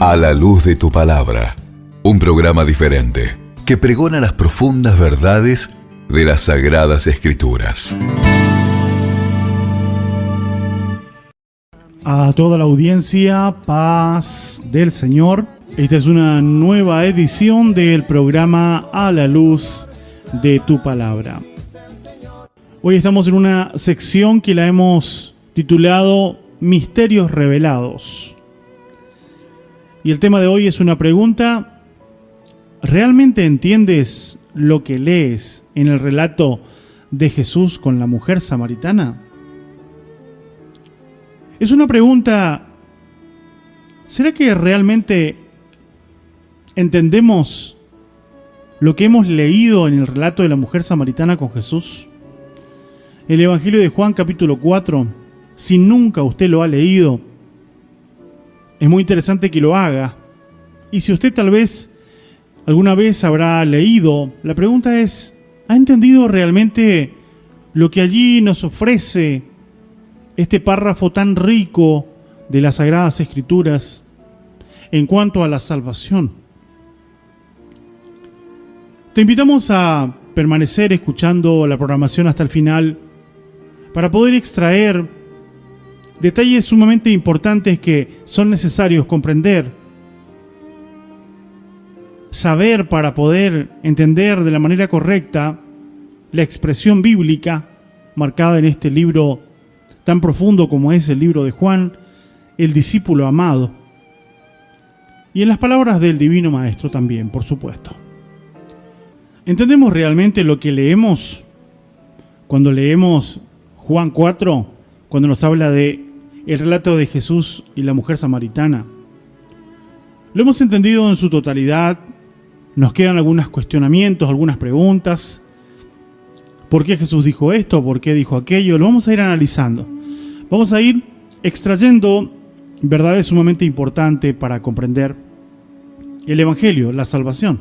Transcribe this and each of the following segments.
A la luz de tu palabra, un programa diferente que pregona las profundas verdades de las Sagradas Escrituras. A toda la audiencia, paz del Señor. Esta es una nueva edición del programa A la luz de tu palabra. Hoy estamos en una sección que la hemos titulado Misterios Revelados. Y el tema de hoy es una pregunta: ¿realmente entiendes lo que lees en el relato de Jesús con la mujer samaritana? Es una pregunta: ¿será que realmente entendemos lo que hemos leído en el relato de la mujer samaritana con Jesús? El Evangelio de Juan capítulo 4, si nunca usted lo ha leído, es muy interesante que lo haga. Y si usted tal vez alguna vez habrá leído, la pregunta es: ¿ha entendido realmente lo que allí nos ofrece este párrafo tan rico de las Sagradas Escrituras en cuanto a la salvación? Te invitamos a permanecer escuchando la programación hasta el final para poder extraer detalles sumamente importantes que son necesarios comprender, saber para poder entender de la manera correcta la expresión bíblica marcada en este libro tan profundo como es el libro de Juan, el discípulo amado, y en las palabras del Divino Maestro también, por supuesto. ¿Entendemos realmente lo que leemos cuando leemos Juan 4, cuando nos habla de el relato de Jesús y la mujer samaritana? ¿Lo hemos entendido en su totalidad? Nos quedan algunos cuestionamientos, algunas preguntas. ¿Por qué Jesús dijo esto? ¿Por qué dijo aquello? Lo vamos a ir analizando. Vamos a ir extrayendo verdades sumamente importantes para comprender el Evangelio, la salvación.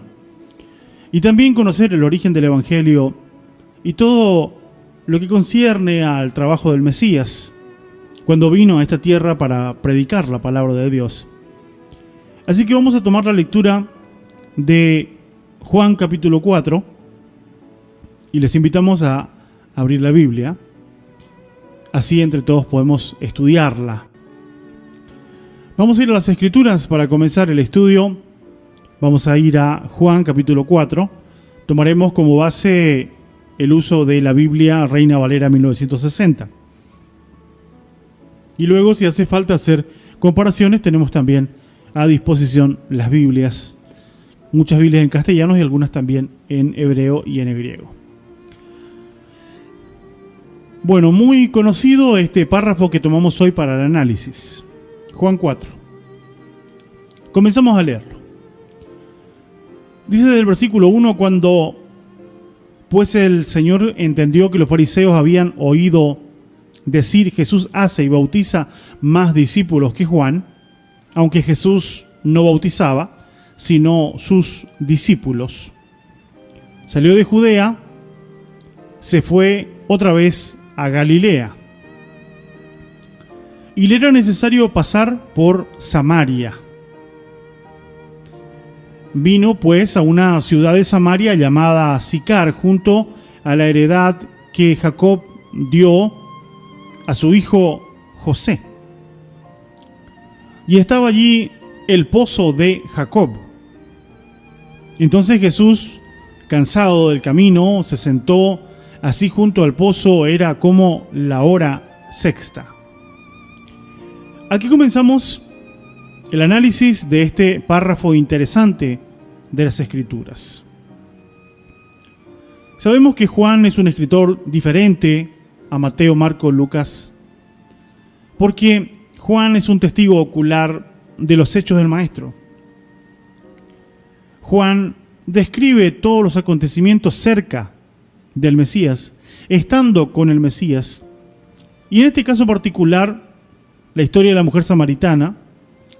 Y también conocer el origen del Evangelio y todo lo que concierne al trabajo del Mesías, cuando vino a esta tierra para predicar la palabra de Dios. Así que vamos a tomar la lectura de Juan capítulo 4 y les invitamos a abrir la Biblia. Así entre todos podemos estudiarla. Vamos a ir a las Escrituras para comenzar el estudio. Vamos a ir a Juan capítulo 4. Tomaremos como base el uso de la Biblia Reina Valera 1960. Y luego, si hace falta hacer comparaciones, tenemos también a disposición las Biblias. Muchas Biblias en castellano y algunas también en hebreo y en griego. Bueno, muy conocido este párrafo que tomamos hoy para el análisis. Juan 4. Comenzamos a leerlo. Dice del versículo 1: cuando pues el Señor entendió que los fariseos habían oído decir: Jesús hace y bautiza más discípulos que Juan, aunque Jesús no bautizaba, sino sus discípulos. Salió de Judea, se fue otra vez a Galilea, y le era necesario pasar por Samaria. Vino pues a una ciudad de Samaria llamada Sicar, junto a la heredad que Jacob dio a su hijo José. Y estaba allí el pozo de Jacob. Entonces Jesús, cansado del camino, se sentó así junto al pozo. Era como la hora sexta. Aquí comenzamos el análisis de este párrafo interesante de las Escrituras. Sabemos que Juan es un escritor diferente a Mateo, Marcos, Lucas, porque Juan es un testigo ocular de los hechos del Maestro. Juan describe todos los acontecimientos cerca del Mesías, estando con el Mesías, y en este caso particular, la historia de la mujer samaritana,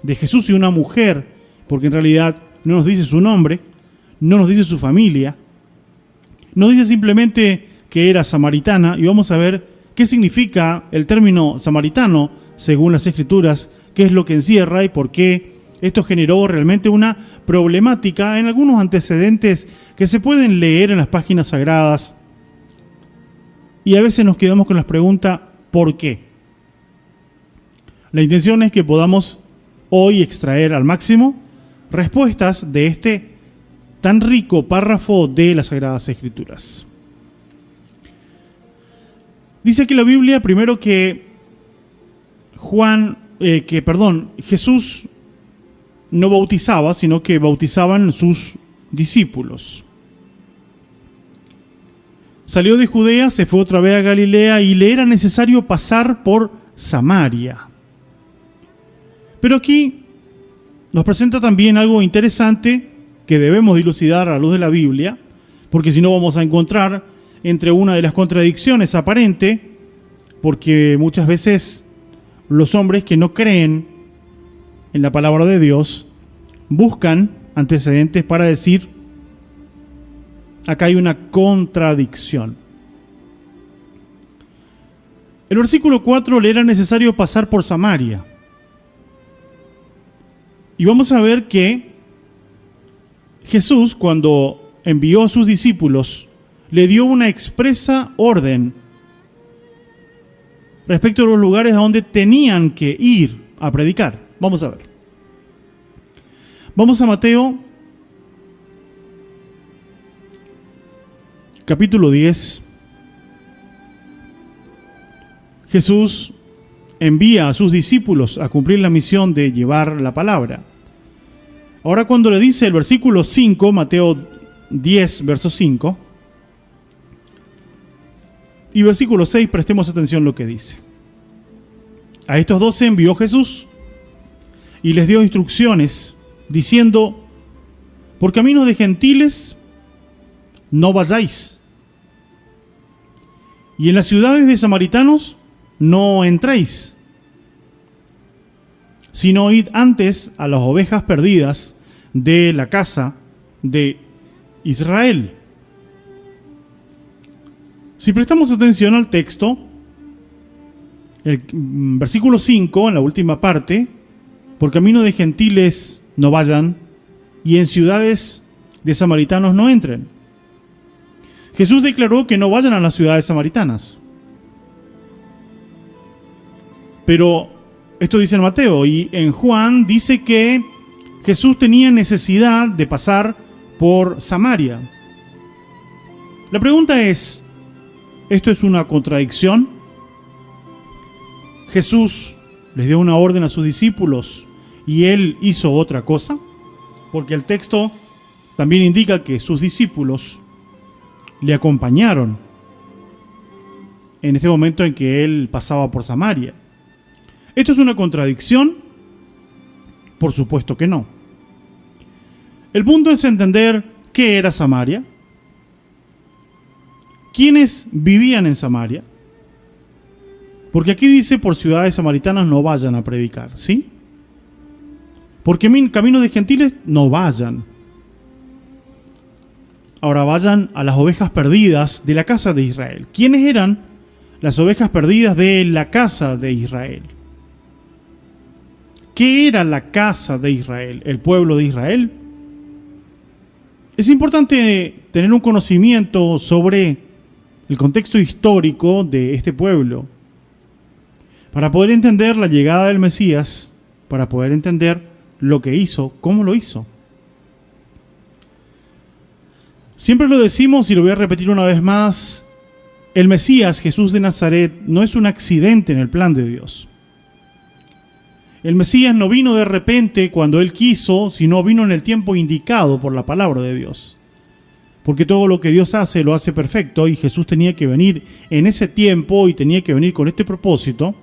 de Jesús y una mujer, porque en realidad no nos dice su nombre, no nos dice su familia, nos dice simplemente que era samaritana, y vamos a ver qué significa el término samaritano según las Escrituras, qué es lo que encierra y por qué Esto generó realmente una problemática en algunos antecedentes que se pueden leer en las páginas sagradas. Y a veces nos quedamos con la pregunta, ¿por qué? La intención es que podamos hoy extraer al máximo respuestas de este tan rico párrafo de las Sagradas Escrituras. Dice aquí la Biblia primero que Jesús no bautizaba, sino que bautizaban sus discípulos. Salió de Judea, se fue otra vez a Galilea y le era necesario pasar por Samaria. Pero aquí nos presenta también algo interesante que debemos dilucidar a la luz de la Biblia, porque si no vamos a encontrar entre una de las contradicciones aparentes, porque muchas veces los hombres que no creen en la palabra de Dios buscan antecedentes para decir, acá hay una contradicción. El versículo 4 le era necesario pasar por Samaria. Y vamos a ver que Jesús, cuando envió a sus discípulos, le dio una expresa orden respecto a los lugares a donde tenían que ir a predicar. Vamos a ver. Vamos a Mateo, capítulo 10. Jesús envía a sus discípulos a cumplir la misión de llevar la palabra. Ahora cuando le dice el versículo 5, Mateo 10, verso 5, y versículo 6, prestemos atención a lo que dice. A estos 12 envió Jesús y les dio instrucciones, diciendo, por caminos de gentiles no vayáis, y en las ciudades de samaritanos no entréis, sino id antes a las ovejas perdidas de la casa de Israel. Si prestamos atención al texto, el versículo 5, en la última parte, por camino de gentiles no vayan, y en ciudades de samaritanos no entren. Jesús declaró que no vayan a las ciudades samaritanas. Pero esto dice en Mateo, y en Juan dice que Jesús tenía necesidad de pasar por Samaria. La pregunta es, ¿esto es una contradicción? Jesús les dio una orden a sus discípulos y él hizo otra cosa, porque el texto también indica que sus discípulos le acompañaron en este momento en que él pasaba por Samaria. ¿Esto es una contradicción? Por supuesto que no. El punto es entender qué era Samaria, quiénes vivían en Samaria, porque aquí dice por ciudades samaritanas no vayan a predicar, ¿sí? Porque caminos de gentiles no vayan. Ahora vayan a las ovejas perdidas de la casa de Israel. ¿Quiénes eran las ovejas perdidas de la casa de Israel? ¿Qué era la casa de Israel? ¿El pueblo de Israel? Es importante tener un conocimiento sobre el contexto histórico de este pueblo para poder entender la llegada del Mesías, para poder entender lo que hizo, cómo lo hizo. Siempre lo decimos y lo voy a repetir una vez más, el Mesías, Jesús de Nazaret, no es un accidente en el plan de Dios. El Mesías no vino de repente cuando Él quiso, sino vino en el tiempo indicado por la palabra de Dios. Porque todo lo que Dios hace, lo hace perfecto, y Jesús tenía que venir en ese tiempo y tenía que venir con este propósito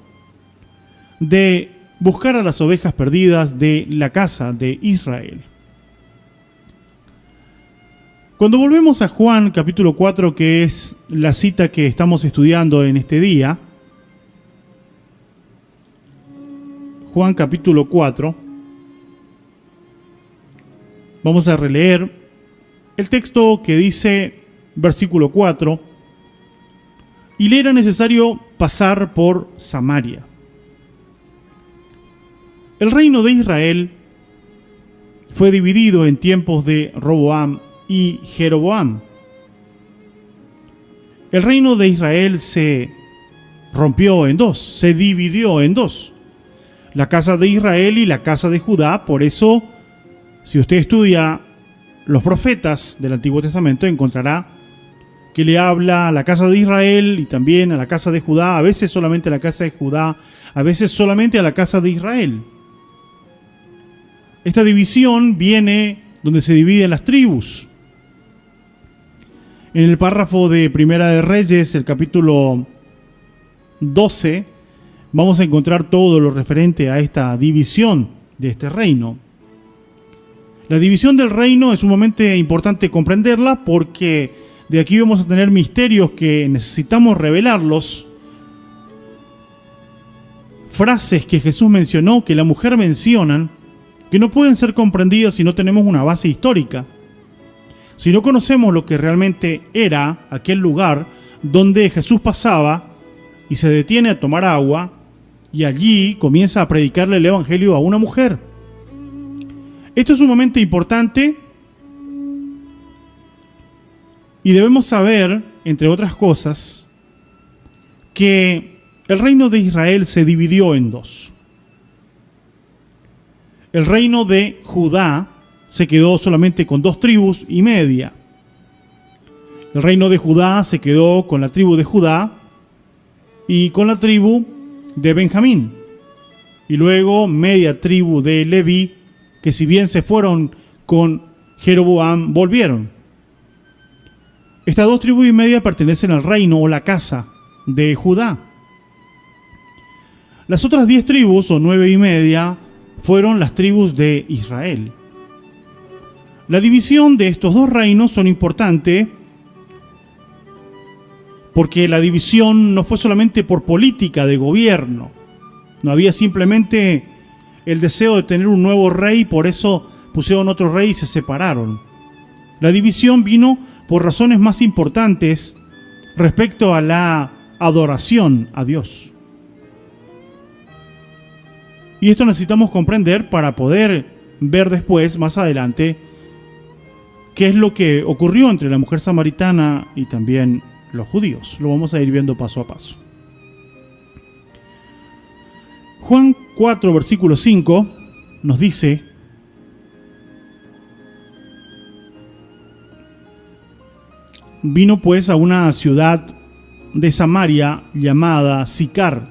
de buscar a las ovejas perdidas de la casa de Israel. Cuando volvemos a Juan capítulo 4, que es la cita que estamos estudiando en este día, Juan capítulo 4, vamos a releer el texto que dice, versículo 4, y le era necesario pasar por Samaria. El reino de Israel fue dividido en tiempos de Roboam y Jeroboam. El reino de Israel se rompió en dos, se dividió en dos. La casa de Israel y la casa de Judá. Por eso, si usted estudia los profetas del Antiguo Testamento, encontrará que le habla a la casa de Israel y también a la casa de Judá, a veces solamente a la casa de Judá, a veces solamente a la casa de Israel. Esta división viene donde se dividen las tribus. En el párrafo de Primera de Reyes, el capítulo 12, vamos a encontrar todo lo referente a esta división de este reino. La división del reino es sumamente importante comprenderla porque de aquí vamos a tener misterios que necesitamos revelarlos. Frases que Jesús mencionó, que la mujer mencionan, que no pueden ser comprendidas si no tenemos una base histórica. Si no conocemos lo que realmente era aquel lugar donde Jesús pasaba y se detiene a tomar agua y allí comienza a predicarle el evangelio a una mujer. Esto es sumamente importante y debemos saber, entre otras cosas, que el reino de Israel se dividió en dos. El reino de Judá se quedó solamente con 2 tribus y media. El reino de Judá se quedó con la tribu de Judá y con la tribu de Benjamín. Y luego media tribu de Leví, que si bien se fueron con Jeroboam, volvieron. Estas 2 tribus y media pertenecen al reino o la casa de Judá. Las otras 10 tribus o 9 y media fueron las tribus de Israel. La división de estos 2 reinos son importantes porque la división no fue solamente por política de gobierno. No había simplemente el deseo de tener un nuevo rey, por eso pusieron otro rey y se separaron. La división vino por razones más importantes respecto a la adoración a Dios. Y esto necesitamos comprender para poder ver después, más adelante, qué es lo que ocurrió entre la mujer samaritana y también los judíos. Lo vamos a ir viendo paso a paso. Juan 4, versículo 5 nos dice: vino pues a una ciudad de Samaria llamada Sicar,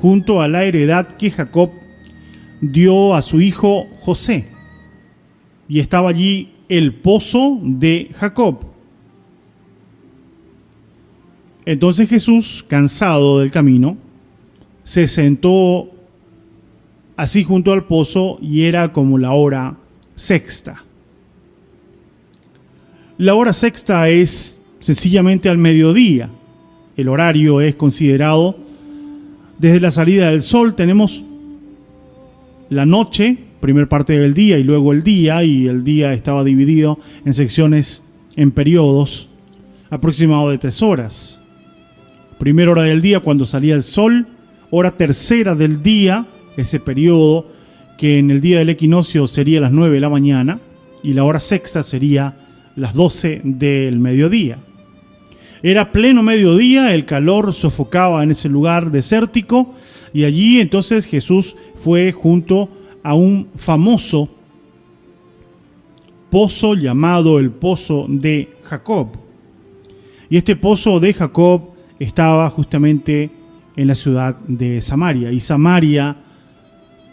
junto a la heredad que Jacob dio a su hijo José. Y estaba allí el pozo de Jacob. Entonces Jesús, cansado del camino, se sentó así junto al pozo y era como la hora sexta. La hora sexta es sencillamente al mediodía. El horario es considerado desde la salida del sol. Tenemos la noche, primer parte del día y luego el día, y el día estaba dividido en secciones, en periodos aproximados de 3 horas. Primera hora del día cuando salía el sol, hora tercera del día, ese periodo que en el día del equinoccio sería las 9 de la mañana, y la hora sexta sería las 12 del mediodía. Era pleno mediodía, el calor sofocaba en ese lugar desértico, y allí entonces Jesús fue junto a un famoso pozo llamado el pozo de Jacob. Y este pozo de Jacob estaba justamente en la ciudad de Samaria. Y Samaria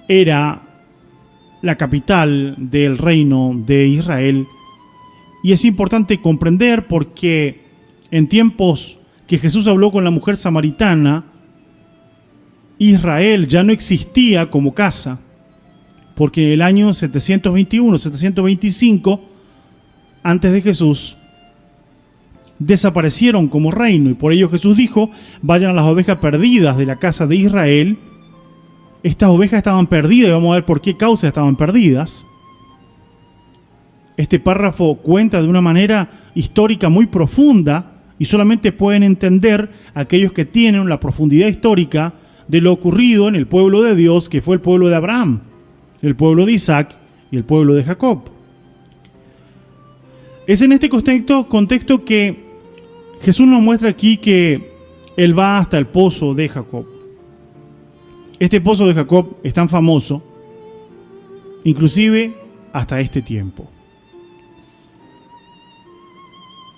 era la capital del reino de Israel. Y es importante comprender porque en tiempos que Jesús habló con la mujer samaritana, Israel ya no existía como casa, porque en el año 721, 725, antes de Jesús, desaparecieron como reino, y por ello Jesús dijo: vayan a las ovejas perdidas de la casa de Israel. Estas ovejas estaban perdidas, y vamos a ver por qué causa estaban perdidas. Este párrafo cuenta de una manera histórica muy profunda, y solamente pueden entender aquellos que tienen la profundidad histórica de lo ocurrido en el pueblo de Dios, que fue el pueblo de Abraham, el pueblo de Isaac y el pueblo de Jacob. Es en este contexto que Jesús nos muestra aquí que Él va hasta el pozo de Jacob. Este pozo de Jacob es tan famoso, inclusive hasta este tiempo.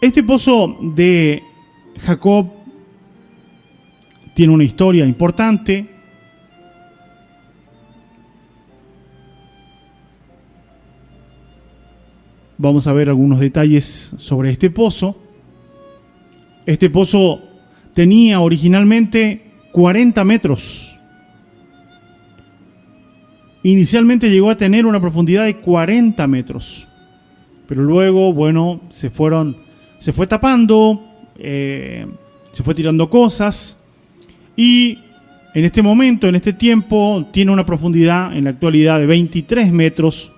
Este pozo de Jacob tiene una historia importante. Vamos a ver algunos detalles sobre este pozo. Este pozo tenía originalmente 40 metros. Inicialmente llegó a tener una profundidad de 40 metros. Pero luego, bueno, se fue tapando, se fue tirando cosas. Y en este momento, en este tiempo, tiene una profundidad en la actualidad de 23 metros.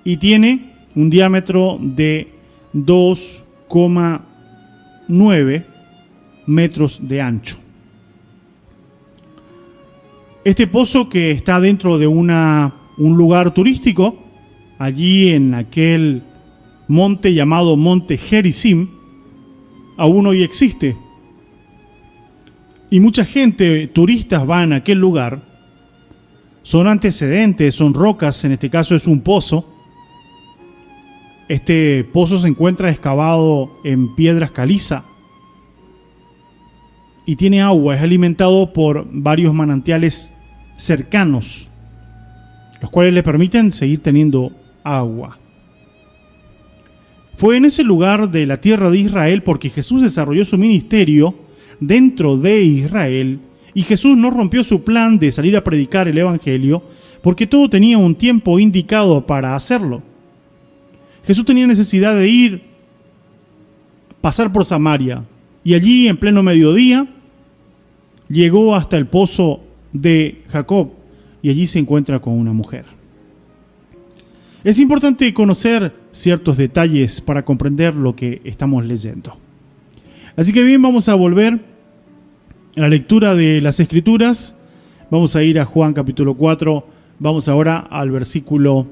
Y tiene un diámetro de 2,9 metros de ancho. Este pozo, que está dentro de un lugar turístico, allí en aquel monte llamado Monte Gerizim, aún hoy existe. Y mucha gente, turistas, van a aquel lugar. Son antecedentes, son rocas, en este caso es un pozo. Este pozo se encuentra excavado en piedras caliza y tiene agua, es alimentado por varios manantiales cercanos, los cuales le permiten seguir teniendo agua. Fue en ese lugar de la tierra de Israel porque Jesús desarrolló su ministerio dentro de Israel, y Jesús no rompió su plan de salir a predicar el evangelio porque todo tenía un tiempo indicado para hacerlo. Jesús tenía necesidad de ir, pasar por Samaria, y allí en pleno mediodía llegó hasta el pozo de Jacob, y allí se encuentra con una mujer. Es importante conocer ciertos detalles para comprender lo que estamos leyendo. Así que bien, vamos a volver a la lectura de las Escrituras. Vamos a ir a Juan capítulo 4, vamos ahora al versículo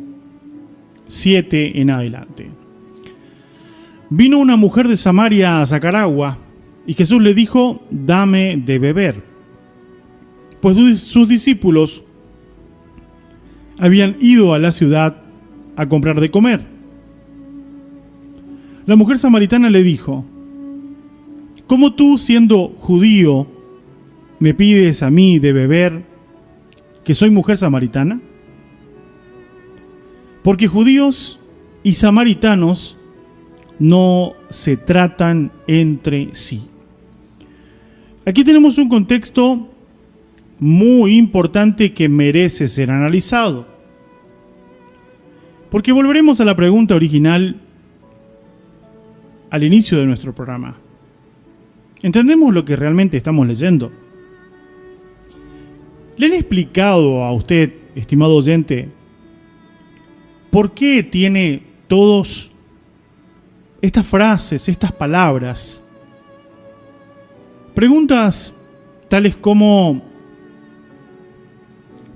7 en adelante. Vino una mujer de Samaria a sacar agua, y Jesús le dijo: dame de beber. Pues sus discípulos habían ido a la ciudad a comprar de comer. La mujer samaritana le dijo: ¿cómo tú, siendo judío, me pides a mí de beber, que soy mujer samaritana? Porque judíos y samaritanos no se tratan entre sí. Aquí tenemos un contexto muy importante que merece ser analizado. Porque volveremos a la pregunta original al inicio de nuestro programa. ¿Entendemos lo que realmente estamos leyendo? ¿Le han explicado a usted, estimado oyente, por qué tiene todas estas frases, estas palabras? Preguntas tales como: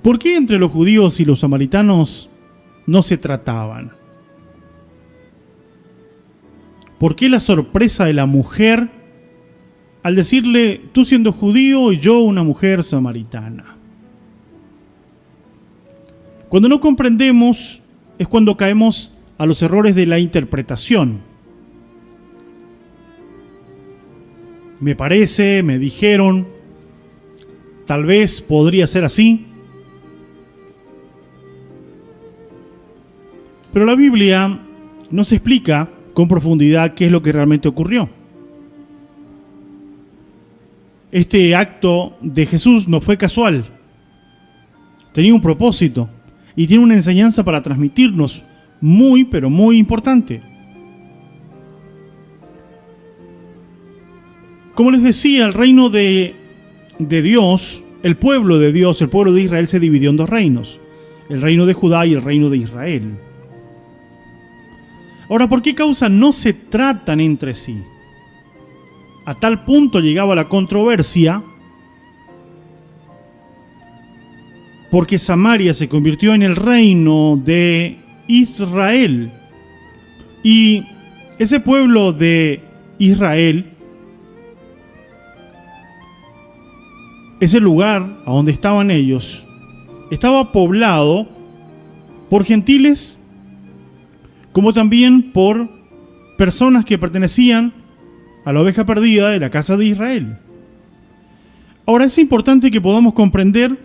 ¿por qué entre los judíos y los samaritanos no se trataban? ¿Por qué la sorpresa de la mujer al decirle: tú siendo judío y yo una mujer samaritana? Cuando no comprendemos es cuando caemos a los errores de la interpretación. Me parece, me dijeron, tal vez podría ser así. Pero la Biblia nos explica con profundidad qué es lo que realmente ocurrió. Este acto de Jesús no fue casual. Tenía un propósito y tiene una enseñanza para transmitirnos muy, pero muy importante. Como les decía, el reino de Dios, el pueblo de Dios, el pueblo de Israel se dividió en dos reinos: el reino de Judá y el reino de Israel. Ahora, ¿por qué causa no se tratan entre sí? A tal punto llegaba la controversia porque Samaria se convirtió en el reino de Israel. Y ese pueblo de Israel, ese lugar a donde estaban ellos, estaba poblado por gentiles, como también por personas que pertenecían a la oveja perdida de la casa de Israel. Ahora es importante que podamos comprender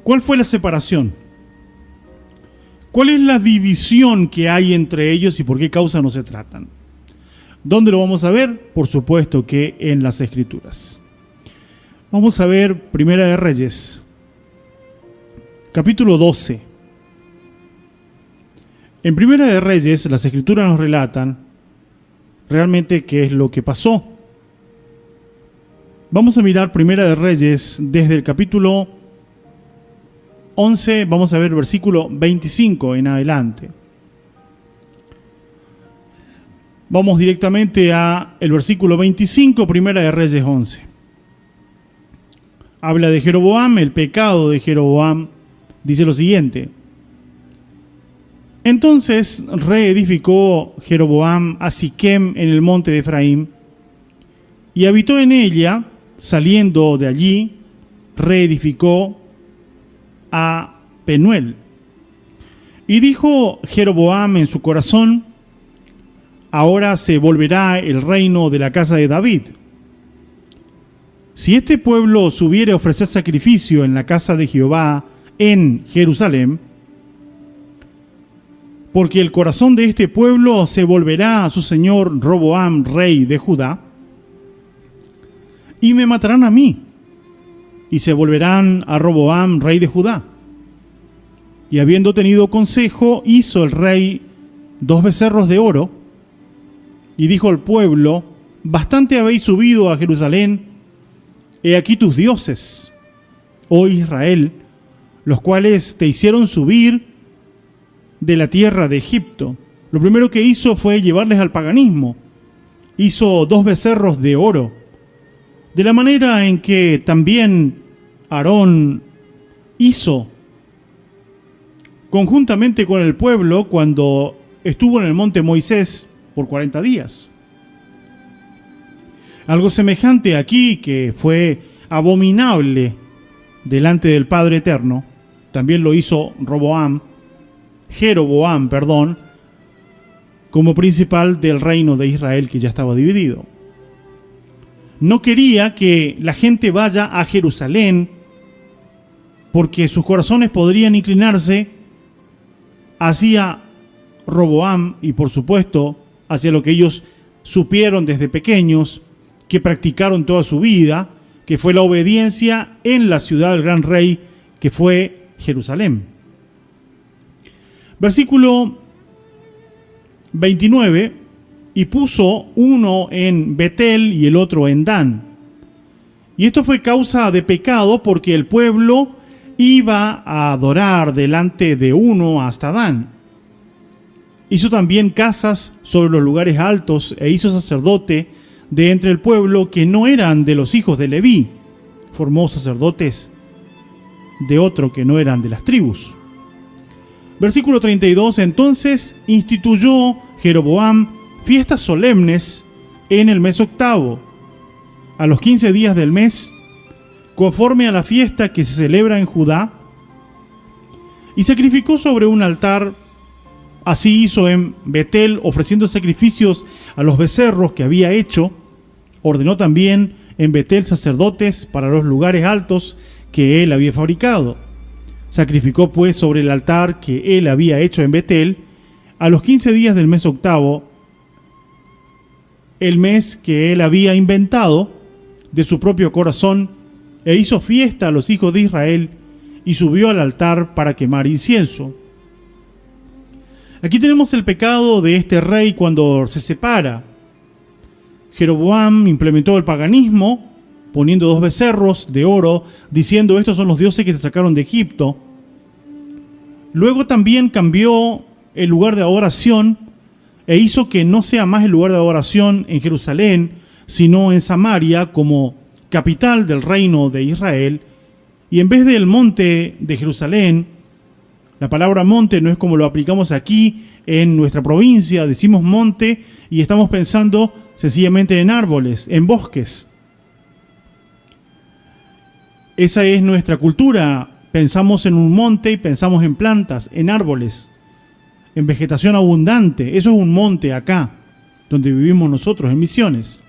cuál fue la separación, cuál es la división que hay entre ellos y por qué causa no se tratan. ¿Dónde lo vamos a ver? Por supuesto que en las Escrituras. Vamos a ver Primera de Reyes, capítulo 12. En Primera de Reyes, las Escrituras nos relatan realmente qué es lo que pasó. Vamos a mirar Primera de Reyes desde el capítulo 11, vamos a ver versículo 25 en adelante. Vamos directamente a el versículo 25, Primera de Reyes 11. Habla de Jeroboam, el pecado de Jeroboam. Dice lo siguiente: entonces reedificó Jeroboam a Siquem en el monte de Efraín, y habitó en ella. Saliendo de allí, reedificó a Penuel. Y dijo Jeroboam en su corazón: ahora se volverá el reino de la casa de David. Si este pueblo subiere a ofrecer sacrificio en la casa de Jehová en Jerusalén, porque el corazón de este pueblo se volverá a su señor Roboam, rey de Judá, y me matarán a mí, y se volverán a Roboam, rey de Judá. Y habiendo tenido consejo, hizo el rey 2 becerros de oro, y dijo al pueblo: bastante habéis subido a Jerusalén, he aquí tus dioses, oh Israel, los cuales te hicieron subir de la tierra de Egipto. Lo primero que hizo fue llevarles al paganismo. Hizo 2 becerros de oro, de la manera en que también Aarón hizo conjuntamente con el pueblo cuando estuvo en el monte Moisés por 40 días. Algo semejante aquí, que fue abominable delante del Padre Eterno, también lo hizo Jeroboam, como principal del reino de Israel que ya estaba dividido. No quería que la gente vaya a Jerusalén porque sus corazones podrían inclinarse hacia Roboam y por supuesto hacia lo que ellos supieron desde pequeños, que practicaron toda su vida, que fue la obediencia en la ciudad del gran rey que fue Jerusalén. Versículo 29: y puso uno en Betel y el otro en Dan. Y esto fue causa de pecado porque el pueblo iba a adorar delante de uno hasta Dan. Hizo también casas sobre los lugares altos e hizo sacerdote de entre el pueblo que no eran de los hijos de Leví. Formó sacerdotes de otro que no eran de las tribus. Versículo 32: entonces instituyó Jeroboam fiestas solemnes en el mes octavo, a los 15 días del mes, conforme a la fiesta que se celebra en Judá, y sacrificó sobre un altar. Así hizo en Betel, ofreciendo sacrificios a los becerros que había hecho. Ordenó también en Betel sacerdotes para los lugares altos que él había fabricado. Sacrificó pues sobre el altar que él había hecho en Betel, a los 15 días del mes octavo, el mes que él había inventado de su propio corazón, e hizo fiesta a los hijos de Israel, y subió al altar para quemar incienso. Aquí tenemos el pecado de este rey cuando se separa. Jeroboam implementó el paganismo, poniendo 2 becerros de oro, diciendo: estos son los dioses que te sacaron de Egipto. Luego también cambió el lugar de adoración e hizo que no sea más el lugar de adoración en Jerusalén, sino en Samaria como capital del reino de Israel. Y en vez del monte de Jerusalén, La palabra monte no es como lo aplicamos aquí en nuestra provincia, decimos monte y estamos pensando sencillamente en árboles, en bosques. Esa es nuestra cultura. Pensamos en un monte y pensamos en plantas, en árboles, en vegetación abundante. Eso es un monte acá, donde vivimos nosotros en Misiones.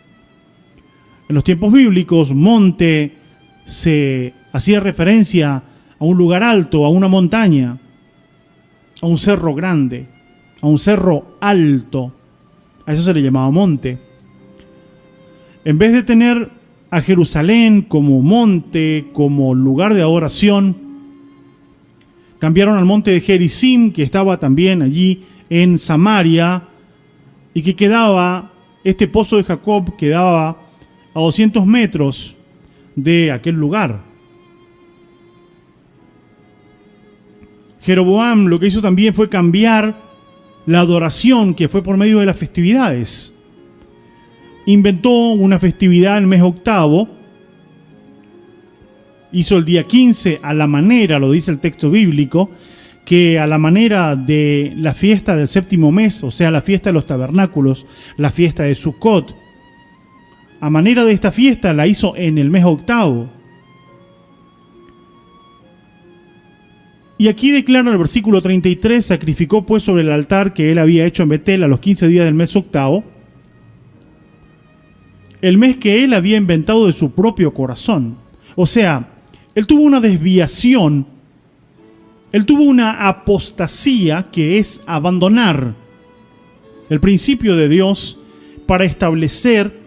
En los tiempos bíblicos, monte se hacía referencia a un lugar alto, a una montaña, a un cerro grande, a un cerro alto. A eso se le llamaba monte. En vez de tener a Jerusalén como monte, como lugar de adoración, cambiaron al monte de Gerizim, que estaba también allí en Samaria, y que quedaba, este pozo de Jacob quedaba a 200 metros de aquel lugar. Jeroboam lo que hizo también fue cambiar la adoración, que fue por medio de las festividades. Inventó una festividad el mes octavo, hizo el día 15 a la manera, lo dice el texto bíblico, que a la manera de la fiesta del séptimo mes, o sea, la fiesta de los tabernáculos, la fiesta de Sukkot. A manera de esta fiesta la hizo en el mes octavo. Y aquí declara el versículo 33, sacrificó pues sobre el altar que él había hecho en Betel a los 15 días del mes octavo, el mes que él había inventado de su propio corazón. O sea, él tuvo una desviación, él tuvo una apostasía, que es abandonar el principio de Dios para establecer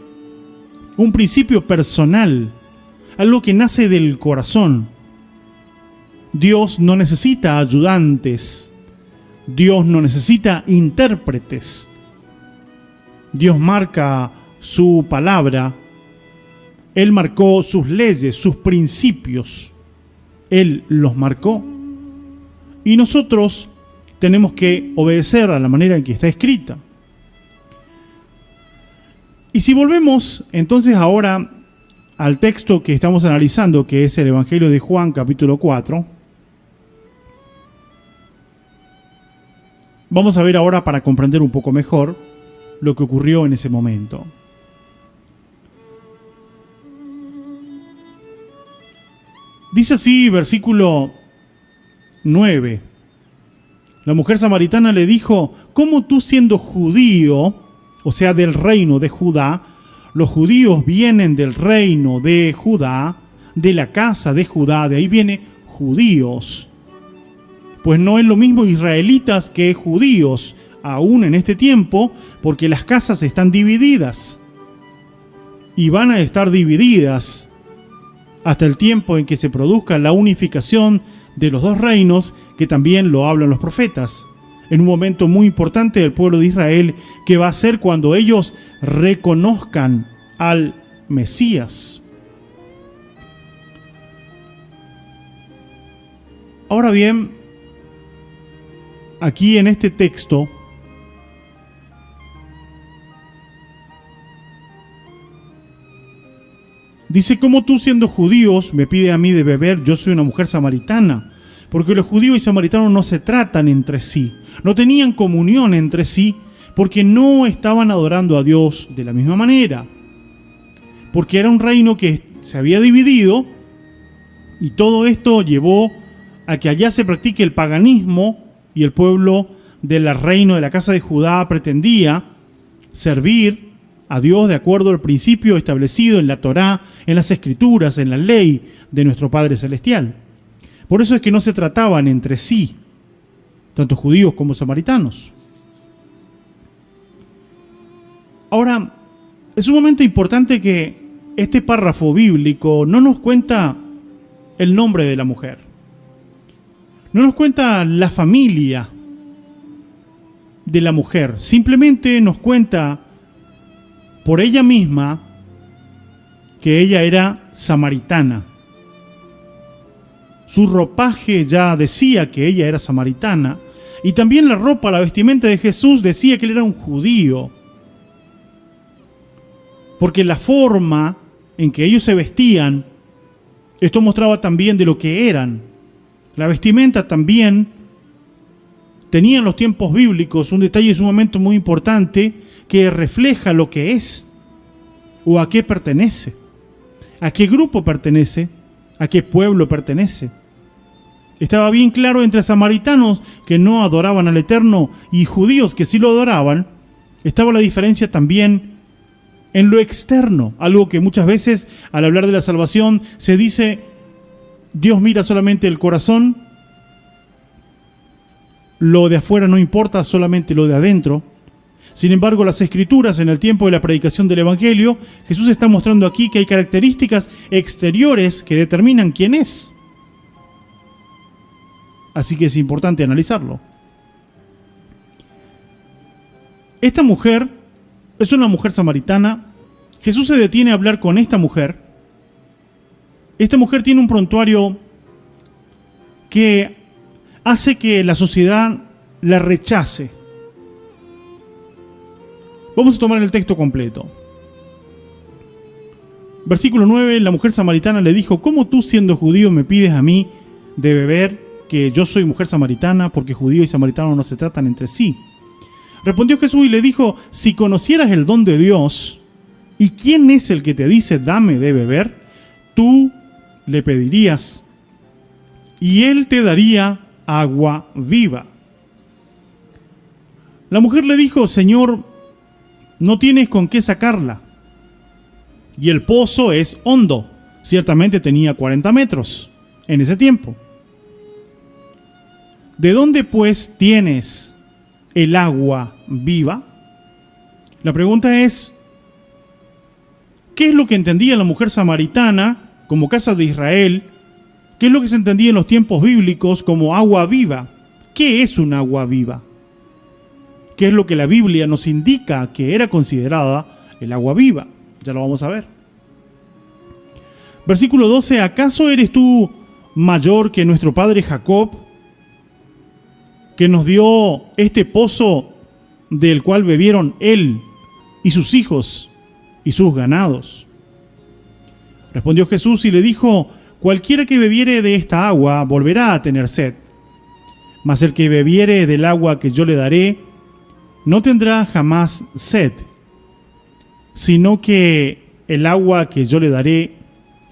un principio personal, algo que nace del corazón. Dios no necesita ayudantes, Dios no necesita intérpretes. Dios marca su palabra, Él marcó sus leyes, sus principios, Él los marcó. Y nosotros tenemos que obedecer a la manera en que está escrita. Y si volvemos entonces ahora al texto que estamos analizando, que es el Evangelio de Juan, capítulo 4, vamos a ver ahora, para comprender un poco mejor lo que ocurrió en ese momento. Dice así, versículo 9. La mujer samaritana le dijo: ¿cómo tú, siendo judío, o sea, del reino de Judá, los judíos vienen del reino de Judá, de la casa de Judá, de ahí viene judíos? Pues no es lo mismo israelitas que judíos, aún en este tiempo, porque las casas están divididas y van a estar divididas hasta el tiempo en que se produzca la unificación de los dos reinos, que también lo hablan los profetas, en un momento muy importante del pueblo de Israel, que va a ser cuando ellos reconozcan al Mesías. Ahora bien, aquí en este texto dice: ¿cómo tú, siendo judíos, me pide a mí de beber? Yo soy una mujer samaritana. Porque los judíos y samaritanos no se tratan entre sí, no tenían comunión entre sí, porque no estaban adorando a Dios de la misma manera. Porque era un reino que se había dividido, y todo esto llevó a que allá se practique el paganismo, y el pueblo del reino de la casa de Judá pretendía servir a Dios de acuerdo al principio establecido en la Torá, en las Escrituras, en la ley de nuestro Padre Celestial. Por eso es que no se trataban entre sí, tanto judíos como samaritanos. Ahora, es sumamente importante que este párrafo bíblico no nos cuenta el nombre de la mujer, no nos cuenta la familia de la mujer, simplemente nos cuenta por ella misma que ella era samaritana. Su ropaje ya decía que ella era samaritana, y también la ropa, la vestimenta de Jesús decía que él era un judío, porque la forma en que ellos se vestían, esto mostraba también de lo que eran. La vestimenta también tenía en los tiempos bíblicos un detalle sumamente muy importante que refleja lo que es o a qué pertenece, a qué grupo pertenece, a qué pueblo pertenece. Estaba bien claro entre samaritanos que no adoraban al Eterno y judíos que sí lo adoraban. Estaba la diferencia también en lo externo, algo que muchas veces al hablar de la salvación se dice, Dios mira solamente el corazón, lo de afuera no importa, solamente lo de adentro. Sin embargo, las Escrituras, en el tiempo de la predicación del Evangelio, Jesús está mostrando aquí que hay características exteriores que determinan quién es. Así que es importante analizarlo. Esta mujer es una mujer samaritana. Jesús se detiene a hablar con esta mujer. Esta mujer tiene un prontuario que hace que la sociedad la rechace. Vamos a tomar el texto completo. Versículo 9, la mujer samaritana le dijo, ¿cómo tú siendo judío me pides a mí de beber, que yo soy mujer samaritana, porque judío y samaritano no se tratan entre sí? Respondió Jesús y le dijo, si conocieras el don de Dios, y quién es el que te dice, dame de beber, tú le pedirías, y él te daría agua viva. La mujer le dijo, Señor, no tienes con qué sacarla, y el pozo es hondo. Ciertamente tenía 40 metros en ese tiempo. ¿De dónde pues tienes el agua viva? La pregunta es, ¿qué es lo que entendía la mujer samaritana como casa de Israel? ¿Qué es lo que se entendía en los tiempos bíblicos como agua viva? ¿Qué es un agua viva? ¿Qué es lo que la Biblia nos indica que era considerada el agua viva? Ya lo vamos a ver. Versículo 12, ¿acaso eres tú mayor que nuestro padre Jacob, que nos dio este pozo del cual bebieron él y sus hijos y sus ganados? Respondió Jesús y le dijo, cualquiera que bebiere de esta agua volverá a tener sed, mas el que bebiere del agua que yo le daré no tendrá jamás sed, sino que el agua que yo le daré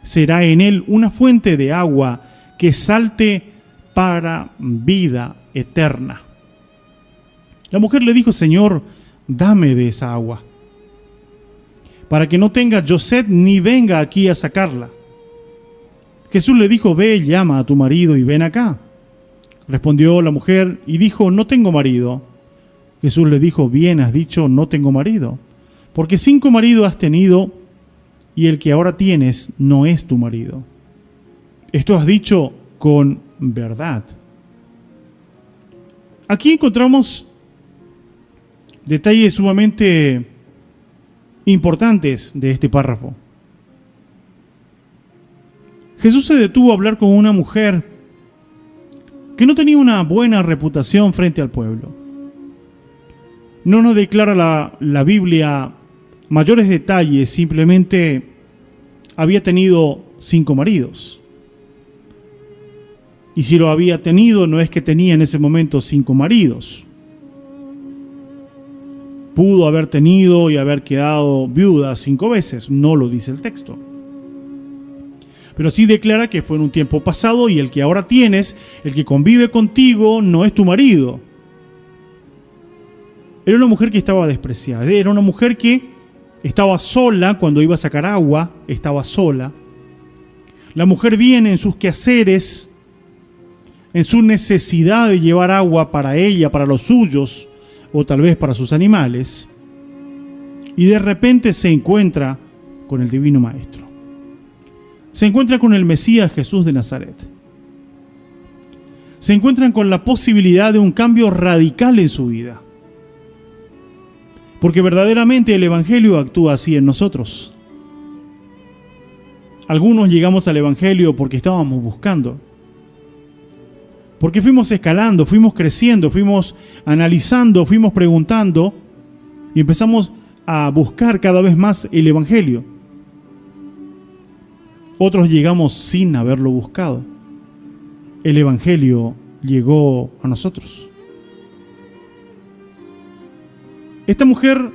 será en él una fuente de agua que salte para vida eterna. La mujer le dijo, Señor, dame de esa agua, para que no tenga yo sed ni venga aquí a sacarla. Jesús le dijo, ve, llama a tu marido y ven acá. Respondió la mujer y dijo, no tengo marido. Jesús le dijo, bien has dicho, no tengo marido, porque 5 maridos has tenido y el que ahora tienes no es tu marido. Esto has dicho con verdad. Aquí encontramos detalles sumamente importantes de este párrafo. Jesús se detuvo a hablar con una mujer que no tenía una buena reputación frente al pueblo. No nos declara la Biblia mayores detalles, simplemente había tenido 5 maridos. Y si lo había tenido, no es que tenía en ese momento 5 maridos. Pudo haber tenido y haber quedado viuda 5 veces, no lo dice el texto. Pero sí declara que fue en un tiempo pasado y el que ahora tienes, el que convive contigo, no es tu marido. Era una mujer que estaba despreciada, era una mujer que estaba sola cuando iba a sacar agua, estaba sola. La mujer viene en sus quehaceres, en su necesidad de llevar agua para ella, para los suyos, o tal vez para sus animales, y de repente se encuentra con el Divino Maestro. Se encuentra con el Mesías Jesús de Nazaret. Se encuentran con la posibilidad de un cambio radical en su vida. Porque verdaderamente el Evangelio actúa así en nosotros. Algunos llegamos al Evangelio porque estábamos buscando. Porque fuimos escalando, fuimos creciendo, fuimos analizando, fuimos preguntando y empezamos a buscar cada vez más el Evangelio. Otros llegamos sin haberlo buscado. El Evangelio llegó a nosotros. Esta mujer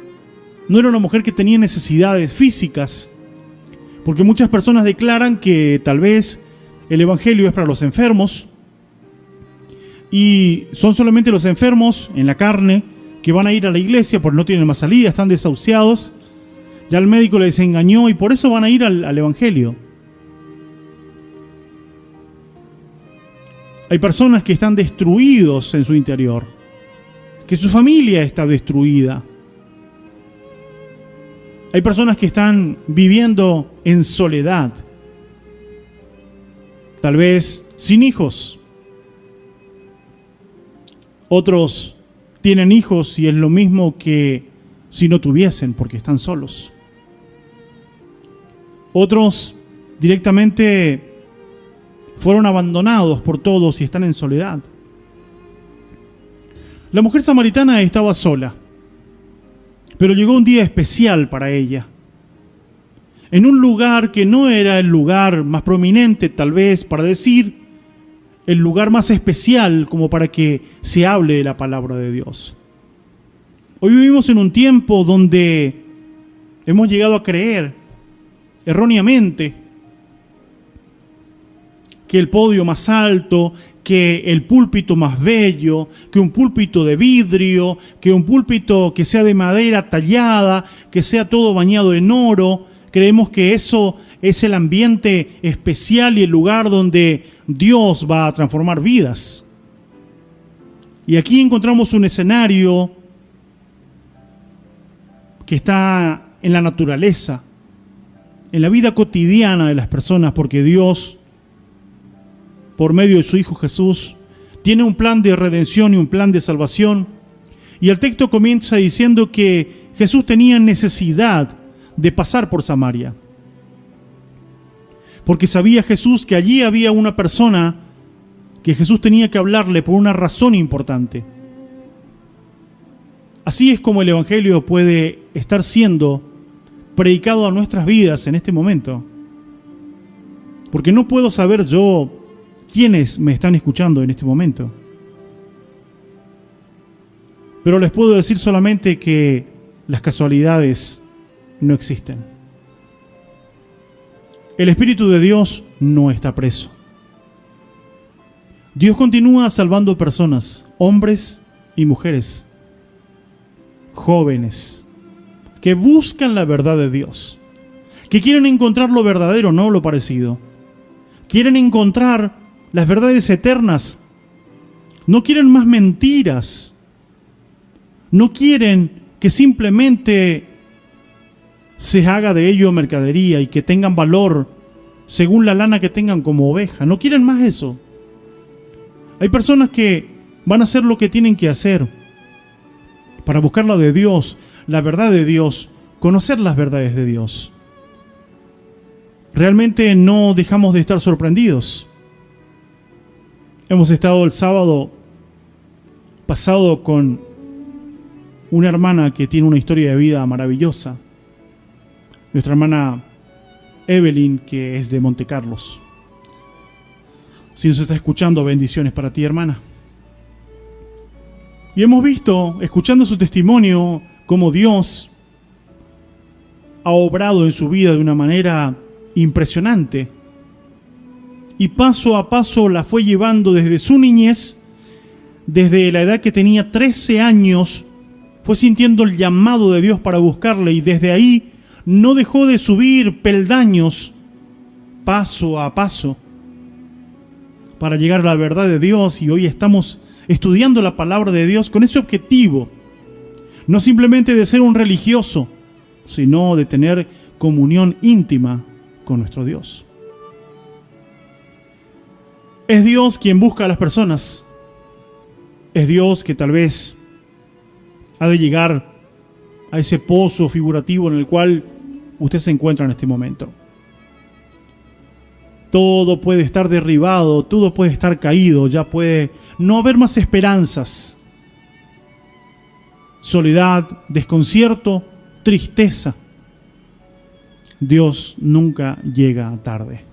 no era una mujer que tenía necesidades físicas, porque muchas personas declaran que tal vez el evangelio es para los enfermos y son solamente los enfermos en la carne que van a ir a la iglesia porque no tienen más salida, están desahuciados, ya el médico les engañó y por eso van a ir al evangelio. Hay personas que están destruidos en su interior, que su familia está destruida. Hay personas que están viviendo en soledad, tal vez sin hijos. Otros tienen hijos y es lo mismo que si no tuviesen, porque están solos. Otros directamente fueron abandonados por todos y están en soledad. La mujer samaritana estaba sola, pero llegó un día especial para ella. En un lugar que no era el lugar más prominente, tal vez, para decir, el lugar más especial como para que se hable de la palabra de Dios. Hoy vivimos en un tiempo donde hemos llegado a creer, erróneamente, que el podio más alto, que el púlpito más bello, que un púlpito de vidrio, que un púlpito que sea de madera tallada, que sea todo bañado en oro. Creemos que eso es el ambiente especial y el lugar donde Dios va a transformar vidas. Y aquí encontramos un escenario que está en la naturaleza, en la vida cotidiana de las personas, porque Dios, por medio de su Hijo Jesús, tiene un plan de redención y un plan de salvación. Y el texto comienza diciendo que Jesús tenía necesidad de pasar por Samaria, porque sabía Jesús que allí había una persona que Jesús tenía que hablarle por una razón importante. Así es como el evangelio puede estar siendo predicado a nuestras vidas en este momento, porque no puedo saber yo quiénes me están escuchando en este momento, pero les puedo decir solamente que las casualidades no existen. El Espíritu de Dios no está preso. Dios continúa salvando personas, hombres y mujeres, jóvenes, que buscan la verdad de Dios, que quieren encontrar lo verdadero, no lo parecido. Quieren encontrar las verdades eternas. No quieren más mentiras. No quieren que simplemente se haga de ello mercadería y que tengan valor según la lana que tengan como oveja. No quieren más eso. Hay personas que van a hacer lo que tienen que hacer para buscar la de Dios, la verdad de Dios, conocer las verdades de Dios. Realmente no dejamos de estar sorprendidos. Hemos estado el sábado pasado con una hermana que tiene una historia de vida maravillosa. Nuestra hermana Evelyn, que es de Monte Carlos. Si nos está escuchando, bendiciones para ti, hermana. Y hemos visto, escuchando su testimonio, cómo Dios ha obrado en su vida de una manera impresionante. Y paso a paso la fue llevando desde su niñez, desde la edad que tenía 13 años, fue sintiendo el llamado de Dios para buscarle y desde ahí no dejó de subir peldaños paso a paso para llegar a la verdad de Dios. Y hoy estamos estudiando la palabra de Dios con ese objetivo, no simplemente de ser un religioso, sino de tener comunión íntima con nuestro Dios. Es Dios quien busca a las personas. Es Dios que tal vez ha de llegar a ese pozo figurativo en el cual usted se encuentra en este momento. Todo puede estar derribado, todo puede estar caído, ya puede no haber más esperanzas. Soledad, desconcierto, tristeza. Dios nunca llega tarde.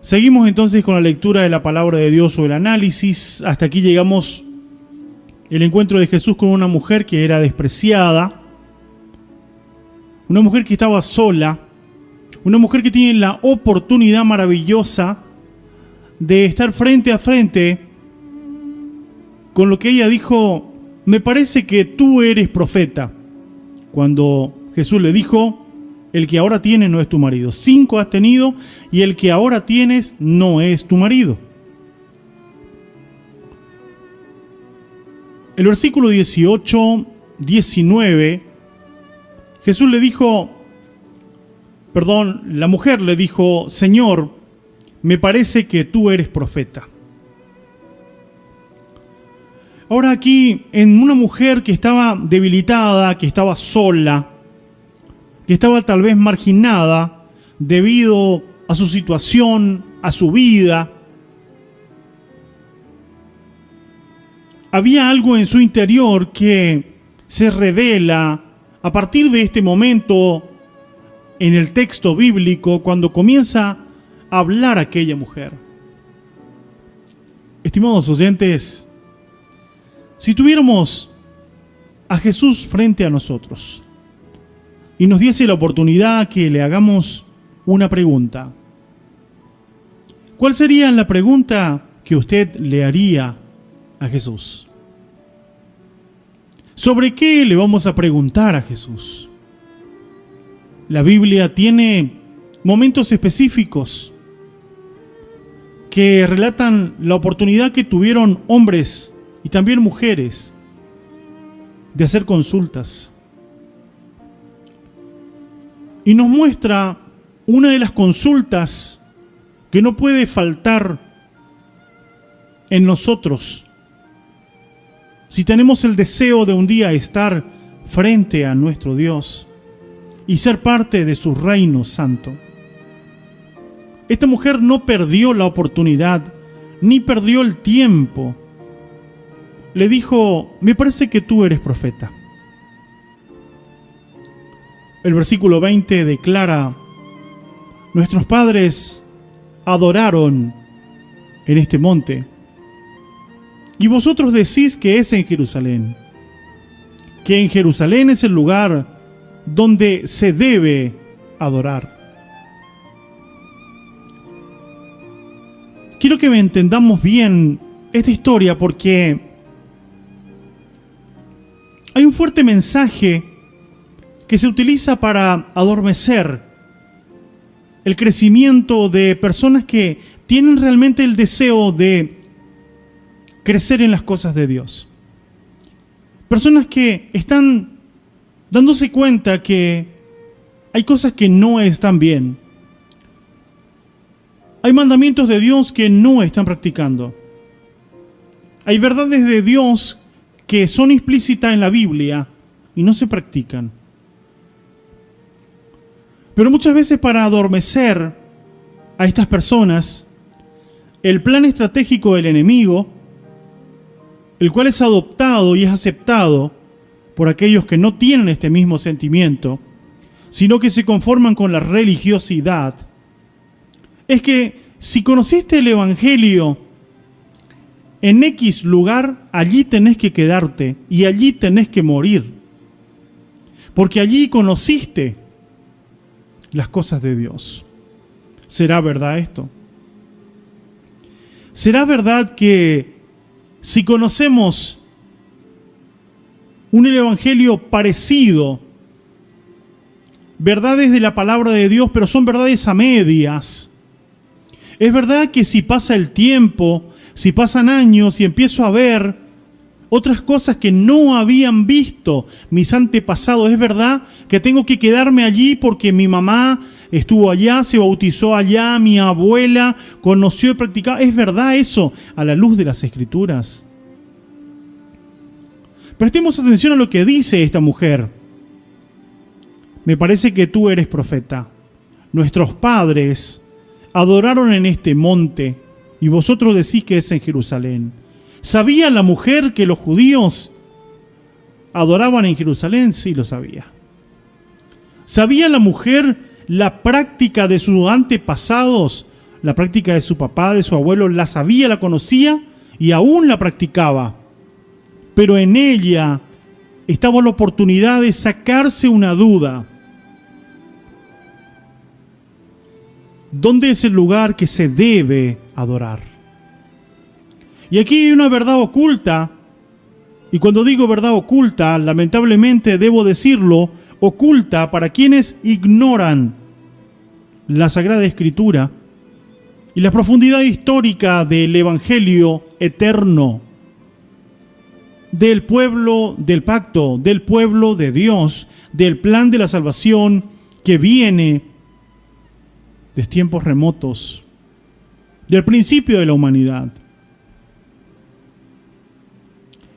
Seguimos entonces con la lectura de la palabra de Dios o el análisis. Hasta aquí llegamos el encuentro de Jesús con una mujer que era despreciada, una mujer que estaba sola, una mujer que tiene la oportunidad maravillosa de estar frente a frente con lo que ella dijo: me parece que tú eres profeta. Cuando Jesús le dijo: el que ahora tienes no es tu marido. 5 has tenido y el que ahora tienes no es tu marido. El versículo 18, 19, Jesús le dijo, la mujer le dijo: Señor, me parece que tú eres profeta. Ahora aquí, en una mujer que estaba debilitada, que estaba sola, que estaba tal vez marginada debido a su situación, a su vida, había algo en su interior que se revela a partir de este momento en el texto bíblico, cuando comienza a hablar aquella mujer. Estimados oyentes, si tuviéramos a Jesús frente a nosotros y nos diese la oportunidad que le hagamos una pregunta, ¿cuál sería la pregunta que usted le haría a Jesús? ¿Sobre qué le vamos a preguntar a Jesús? La Biblia tiene momentos específicos que relatan la oportunidad que tuvieron hombres y también mujeres de hacer consultas. Y nos muestra una de las consultas que no puede faltar en nosotros si tenemos el deseo de un día estar frente a nuestro Dios y ser parte de su reino santo. Esta mujer no perdió la oportunidad, ni perdió el tiempo. Le dijo: me parece que tú eres profeta. El versículo 20 declara: nuestros padres adoraron en este monte, y vosotros decís que es en Jerusalén, que en Jerusalén es el lugar donde se debe adorar. Quiero que entendamos bien esta historia porque hay un fuerte mensaje que se utiliza para adormecer el crecimiento de personas que tienen realmente el deseo de crecer en las cosas de Dios. Personas que están dándose cuenta que hay cosas que no están bien. Hay mandamientos de Dios que no están practicando. Hay verdades de Dios que son implícitas en la Biblia y no se practican. Pero muchas veces, para adormecer a estas personas, el plan estratégico del enemigo, el cual es adoptado y es aceptado por aquellos que no tienen este mismo sentimiento, sino que se conforman con la religiosidad, es que si conociste el Evangelio en X lugar, allí tenés que quedarte y allí tenés que morir, porque allí conociste las cosas de Dios. ¿Será verdad esto? ¿Será verdad que si conocemos un evangelio parecido, verdades de la palabra de Dios, pero son verdades a medias? Es verdad que si pasa el tiempo, si pasan años y empiezo a ver otras cosas que no habían visto mis antepasados, es verdad que tengo que quedarme allí porque mi mamá estuvo allá, se bautizó allá, mi abuela conoció y practicaba. ¿Es verdad eso a la luz de las Escrituras? Prestemos atención a lo que dice esta mujer. Me parece que tú eres profeta. Nuestros padres adoraron en este monte y vosotros decís que es en Jerusalén. ¿Sabía la mujer que los judíos adoraban en Jerusalén? Sí, lo sabía. ¿Sabía la mujer la práctica de sus antepasados? La práctica de su papá, de su abuelo, la sabía, la conocía y aún la practicaba. pero en ella estaba la oportunidad de sacarse una duda. ¿Dónde es el lugar que se debe adorar? Y aquí hay una verdad oculta, y cuando digo verdad oculta, lamentablemente debo decirlo, oculta para quienes ignoran la Sagrada Escritura y la profundidad histórica del Evangelio eterno, del pueblo del pacto, del pueblo de Dios, del plan de la salvación que viene de tiempos remotos, del principio de la humanidad.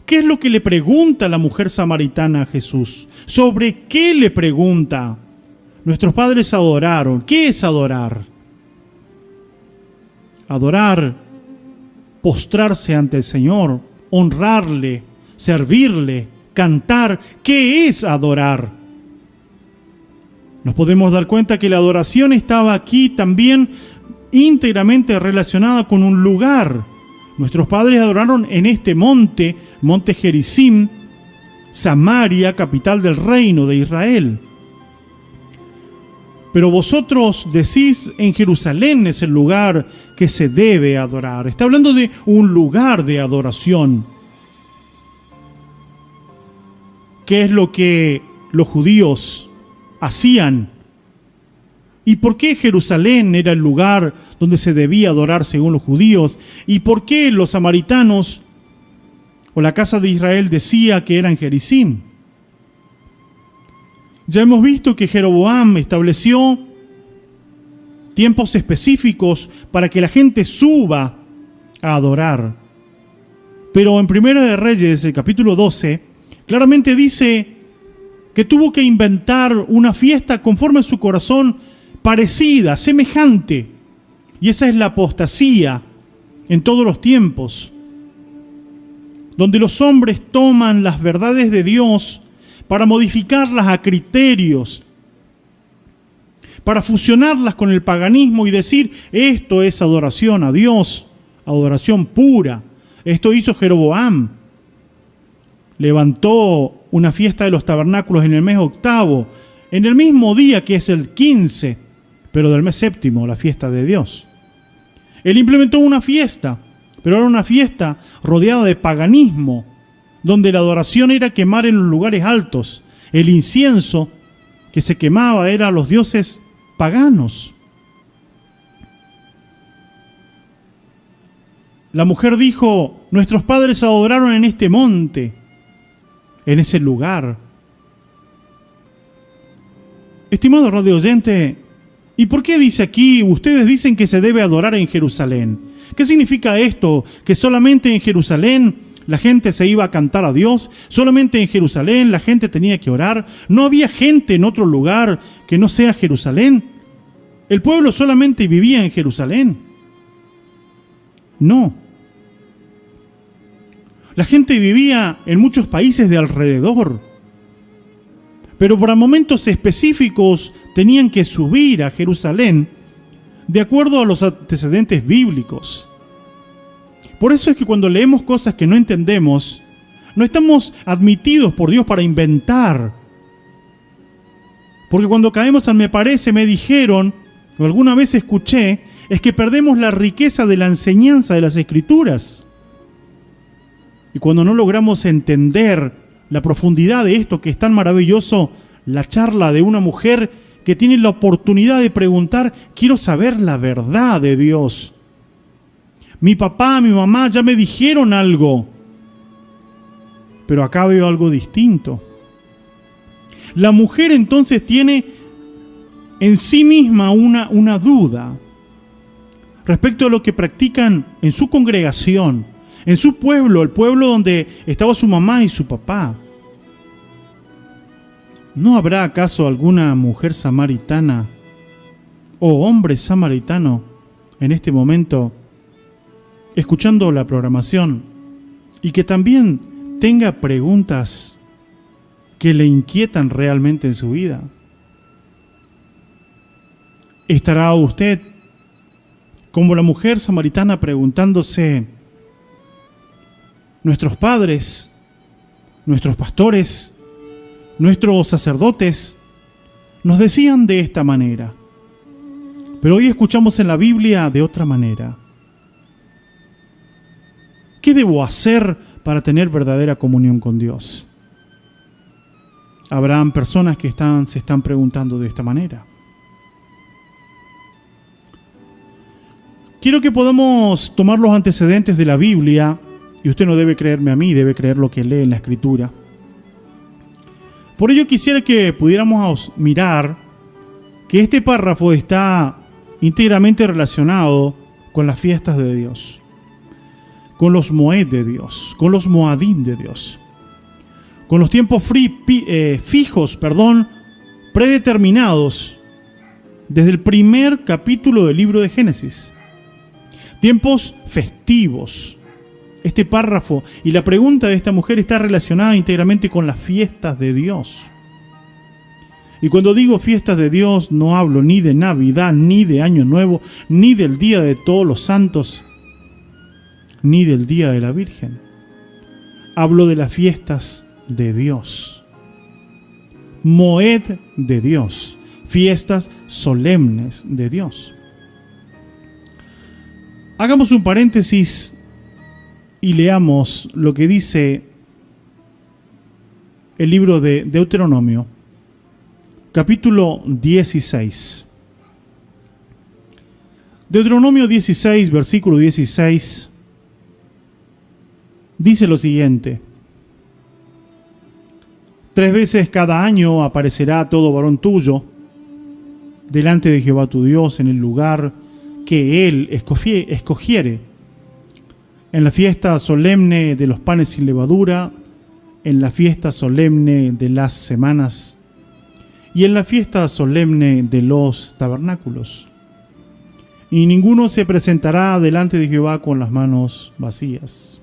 ¿Qué es lo que le pregunta la mujer samaritana a Jesús? ¿Sobre qué le pregunta? Nuestros padres adoraron. ¿Qué es adorar? Adorar, postrarse ante el Señor, honrarle, servirle, cantar. ¿Qué es adorar? Nos podemos dar cuenta que la adoración estaba aquí también íntegramente relacionada con un lugar. Nuestros padres adoraron en este monte, monte Gerizim, Samaria, capital del reino de Israel. Pero vosotros decís, en Jerusalén es el lugar que se debe adorar. Está hablando de un lugar de adoración. ¿Qué es lo que los judíos hacían? ¿Y por qué Jerusalén era el lugar donde se debía adorar según los judíos? ¿Y por qué los samaritanos o la casa de Israel decía que era en Gerizim? Ya hemos visto que Jeroboam estableció tiempos específicos para que la gente suba a adorar. Pero en Primera de Reyes, el capítulo 12, claramente dice que tuvo que inventar una fiesta conforme a su corazón, parecida, semejante. Y esa es la apostasía en todos los tiempos, donde los hombres toman las verdades de Dios para modificarlas a criterios, para fusionarlas con el paganismo y decir, esto es adoración a Dios, adoración pura. Esto hizo Jeroboam. Levantó una fiesta de los tabernáculos en el mes octavo, en el mismo día que es el 15, pero del mes séptimo, la fiesta de Dios. Él implementó una fiesta, pero era una fiesta rodeada de paganismo, donde la adoración era quemar en los lugares altos. El incienso que se quemaba era a los dioses paganos. La mujer dijo, nuestros padres adoraron en este monte, en ese lugar. Estimado radio oyente, ¿y por qué dice aquí, ustedes dicen que se debe adorar en Jerusalén? ¿Qué significa esto? ¿Que solamente en Jerusalén la gente se iba a cantar a Dios? ¿Solamente en Jerusalén la gente tenía que orar? ¿No había gente en otro lugar que no sea Jerusalén? ¿El pueblo solamente vivía en Jerusalén? No. La gente vivía en muchos países de alrededor, pero para momentos específicos tenían que subir a Jerusalén de acuerdo a los antecedentes bíblicos. Por eso es que cuando leemos cosas que no entendemos, no estamos admitidos por Dios para inventar. Porque cuando caemos al me parece, me dijeron, o alguna vez escuché, es que perdemos la riqueza de la enseñanza de las Escrituras. Y cuando no logramos entender la profundidad de esto que es tan maravilloso, la charla de una mujer que tiene la oportunidad de preguntar, quiero saber la verdad de Dios. Mi papá, mi mamá ya me dijeron algo, pero acá veo algo distinto. La mujer entonces tiene en sí misma una duda respecto a lo que practican en su congregación, en su pueblo, el pueblo donde estaba su mamá y su papá. ¿No habrá acaso alguna mujer samaritana o hombre samaritano en este momento escuchando la programación y que también tenga preguntas que le inquietan realmente en su vida? ¿Estará usted como la mujer samaritana preguntándose, nuestros padres nuestros pastores, nuestros sacerdotes, nos decían de esta manera. Pero hoy escuchamos en la Biblia de otra manera. ¿Qué debo hacer para tener verdadera comunión con Dios? Habrán personas que se están preguntando de esta manera. Quiero que podamos tomar los antecedentes de la Biblia, y usted no debe creerme a mí, debe creer lo que lee en la Escritura. Por ello quisiera que pudiéramos mirar que este párrafo está íntegramente relacionado con las fiestas de Dios, con los Moed de Dios, con los Moadim de Dios, con los tiempos fijos, predeterminados desde el primer capítulo del libro de Génesis. Tiempos festivos. Este párrafo y la pregunta de esta mujer está relacionada íntegramente con las fiestas de Dios. Y cuando digo fiestas de Dios, no hablo ni de Navidad, ni de Año Nuevo, ni del Día de Todos los Santos, ni del Día de la Virgen. Hablo de las fiestas de Dios. Moed de Dios. Fiestas solemnes de Dios. Hagamos un paréntesis y leamos lo que dice el libro de Deuteronomio, capítulo 16. Deuteronomio 16, versículo 16, dice lo siguiente: 3 veces cada año aparecerá todo varón tuyo delante de Jehová tu Dios en el lugar que Él escogiere, en la fiesta solemne de los panes sin levadura, en la fiesta solemne de las semanas y en la fiesta solemne de los tabernáculos. Y ninguno se presentará delante de Jehová con las manos vacías.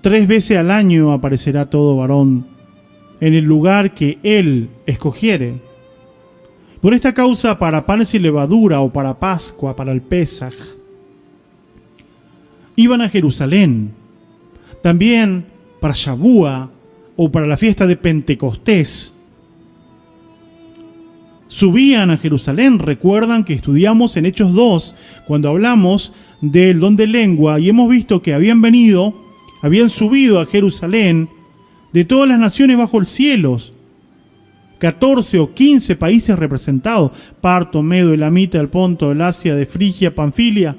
3 veces al año aparecerá todo varón en el lugar que Él escogiere. Por esta causa, para panes sin levadura o para Pascua, para el Pesaj, iban a Jerusalén. También para Shabúa o para la fiesta de Pentecostés, subían a Jerusalén. Recuerdan que estudiamos en Hechos 2, cuando hablamos del don de lengua, y hemos visto que habían subido a Jerusalén de todas las naciones bajo el cielo, 14 o 15 países representados: Parto, Medo, Elamita, el Ponto, el Asia, de Frigia, Panfilia,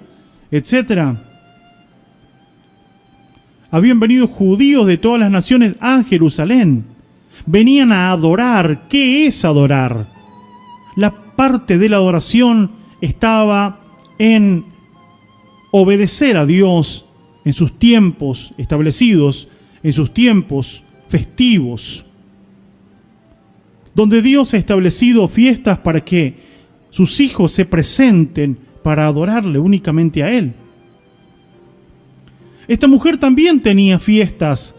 etc. Habían venido judíos de todas las naciones a Jerusalén. Venían a adorar. ¿Qué es adorar? La parte de la adoración estaba en obedecer a Dios en sus tiempos establecidos, en sus tiempos festivos, donde Dios ha establecido fiestas para que sus hijos se presenten para adorarle únicamente a Él. Esta mujer también tenía fiestas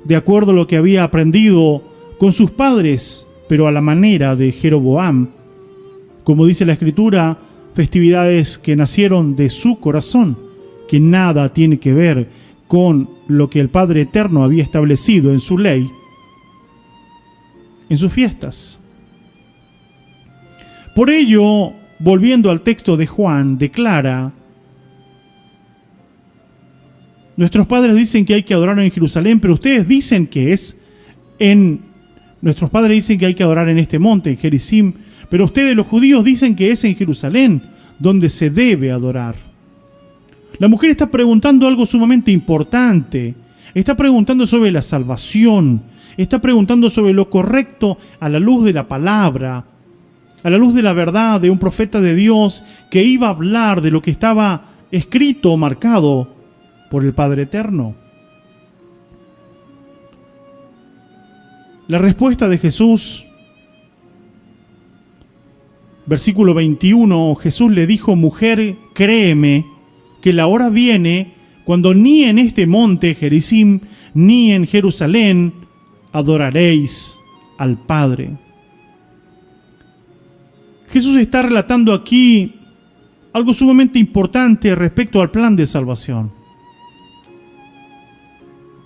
de acuerdo a lo que había aprendido con sus padres, pero a la manera de Jeroboam. Como dice la Escritura, festividades que nacieron de su corazón, que nada tiene que ver con lo que el Padre Eterno había establecido en su ley, en sus fiestas. Por ello, volviendo al texto de Juan, declara: nuestros padres dicen que hay que adorar en Jerusalén, pero ustedes dicen que nuestros padres dicen que hay que adorar en este monte, en Gerizim, pero ustedes, los judíos, dicen que es en Jerusalén donde se debe adorar. La mujer está preguntando algo sumamente importante. Está preguntando sobre la salvación. Está preguntando sobre lo correcto a la luz de la palabra, a la luz de la verdad de un profeta de Dios que iba a hablar de lo que estaba escrito o marcado por el Padre Eterno. La respuesta de Jesús, versículo 21, Jesús le dijo: mujer, créeme que la hora viene cuando ni en este monte Gerizim ni en Jerusalén adoraréis al Padre. Jesús está relatando aquí algo sumamente importante respecto al plan de salvación.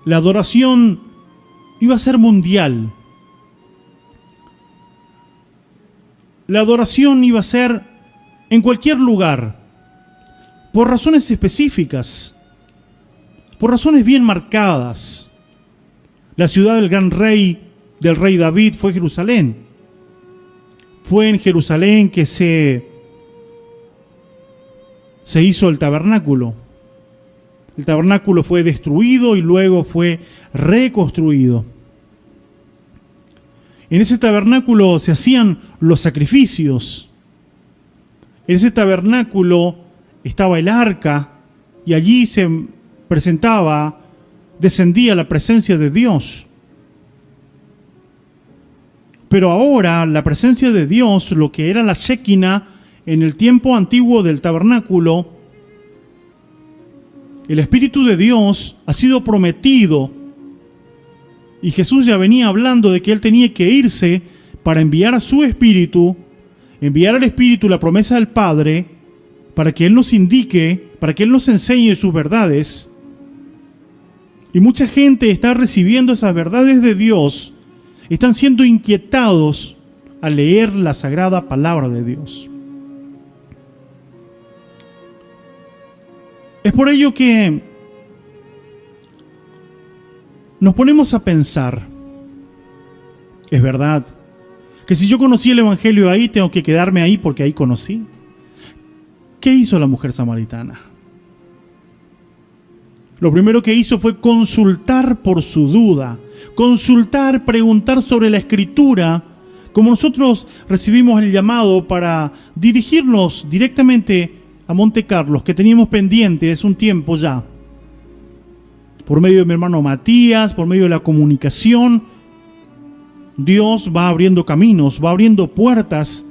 La adoración iba a ser mundial. La adoración iba a ser en cualquier lugar, por razones específicas, por razones bien marcadas. La ciudad del gran rey, del rey David, fue Jerusalén. Fue en Jerusalén que se hizo el tabernáculo. El tabernáculo fue destruido y luego fue reconstruido. En ese tabernáculo se hacían los sacrificios. En ese tabernáculo estaba el arca y allí se descendía la presencia de Dios. Pero ahora la presencia de Dios, lo que era la Shekinah en el tiempo antiguo del tabernáculo, el Espíritu de Dios ha sido prometido. Y Jesús ya venía hablando de que Él tenía que irse para enviar a su Espíritu, enviar al Espíritu la promesa del Padre, para que Él nos indique, para que Él nos enseñe sus verdades. Y mucha gente está recibiendo esas verdades de Dios, están siendo inquietados al leer la sagrada palabra de Dios. Es por ello que nos ponemos a pensar, es verdad, que si yo conocí el Evangelio ahí, tengo que quedarme ahí porque ahí conocí. ¿Qué hizo la mujer samaritana? Lo primero que hizo fue consultar por su duda, consultar, preguntar sobre la Escritura, como nosotros recibimos el llamado para dirigirnos directamente a Monte Carlos, que teníamos pendiente hace un tiempo ya. Por medio de mi hermano Matías, por medio de la comunicación, Dios va abriendo caminos, va abriendo puertas,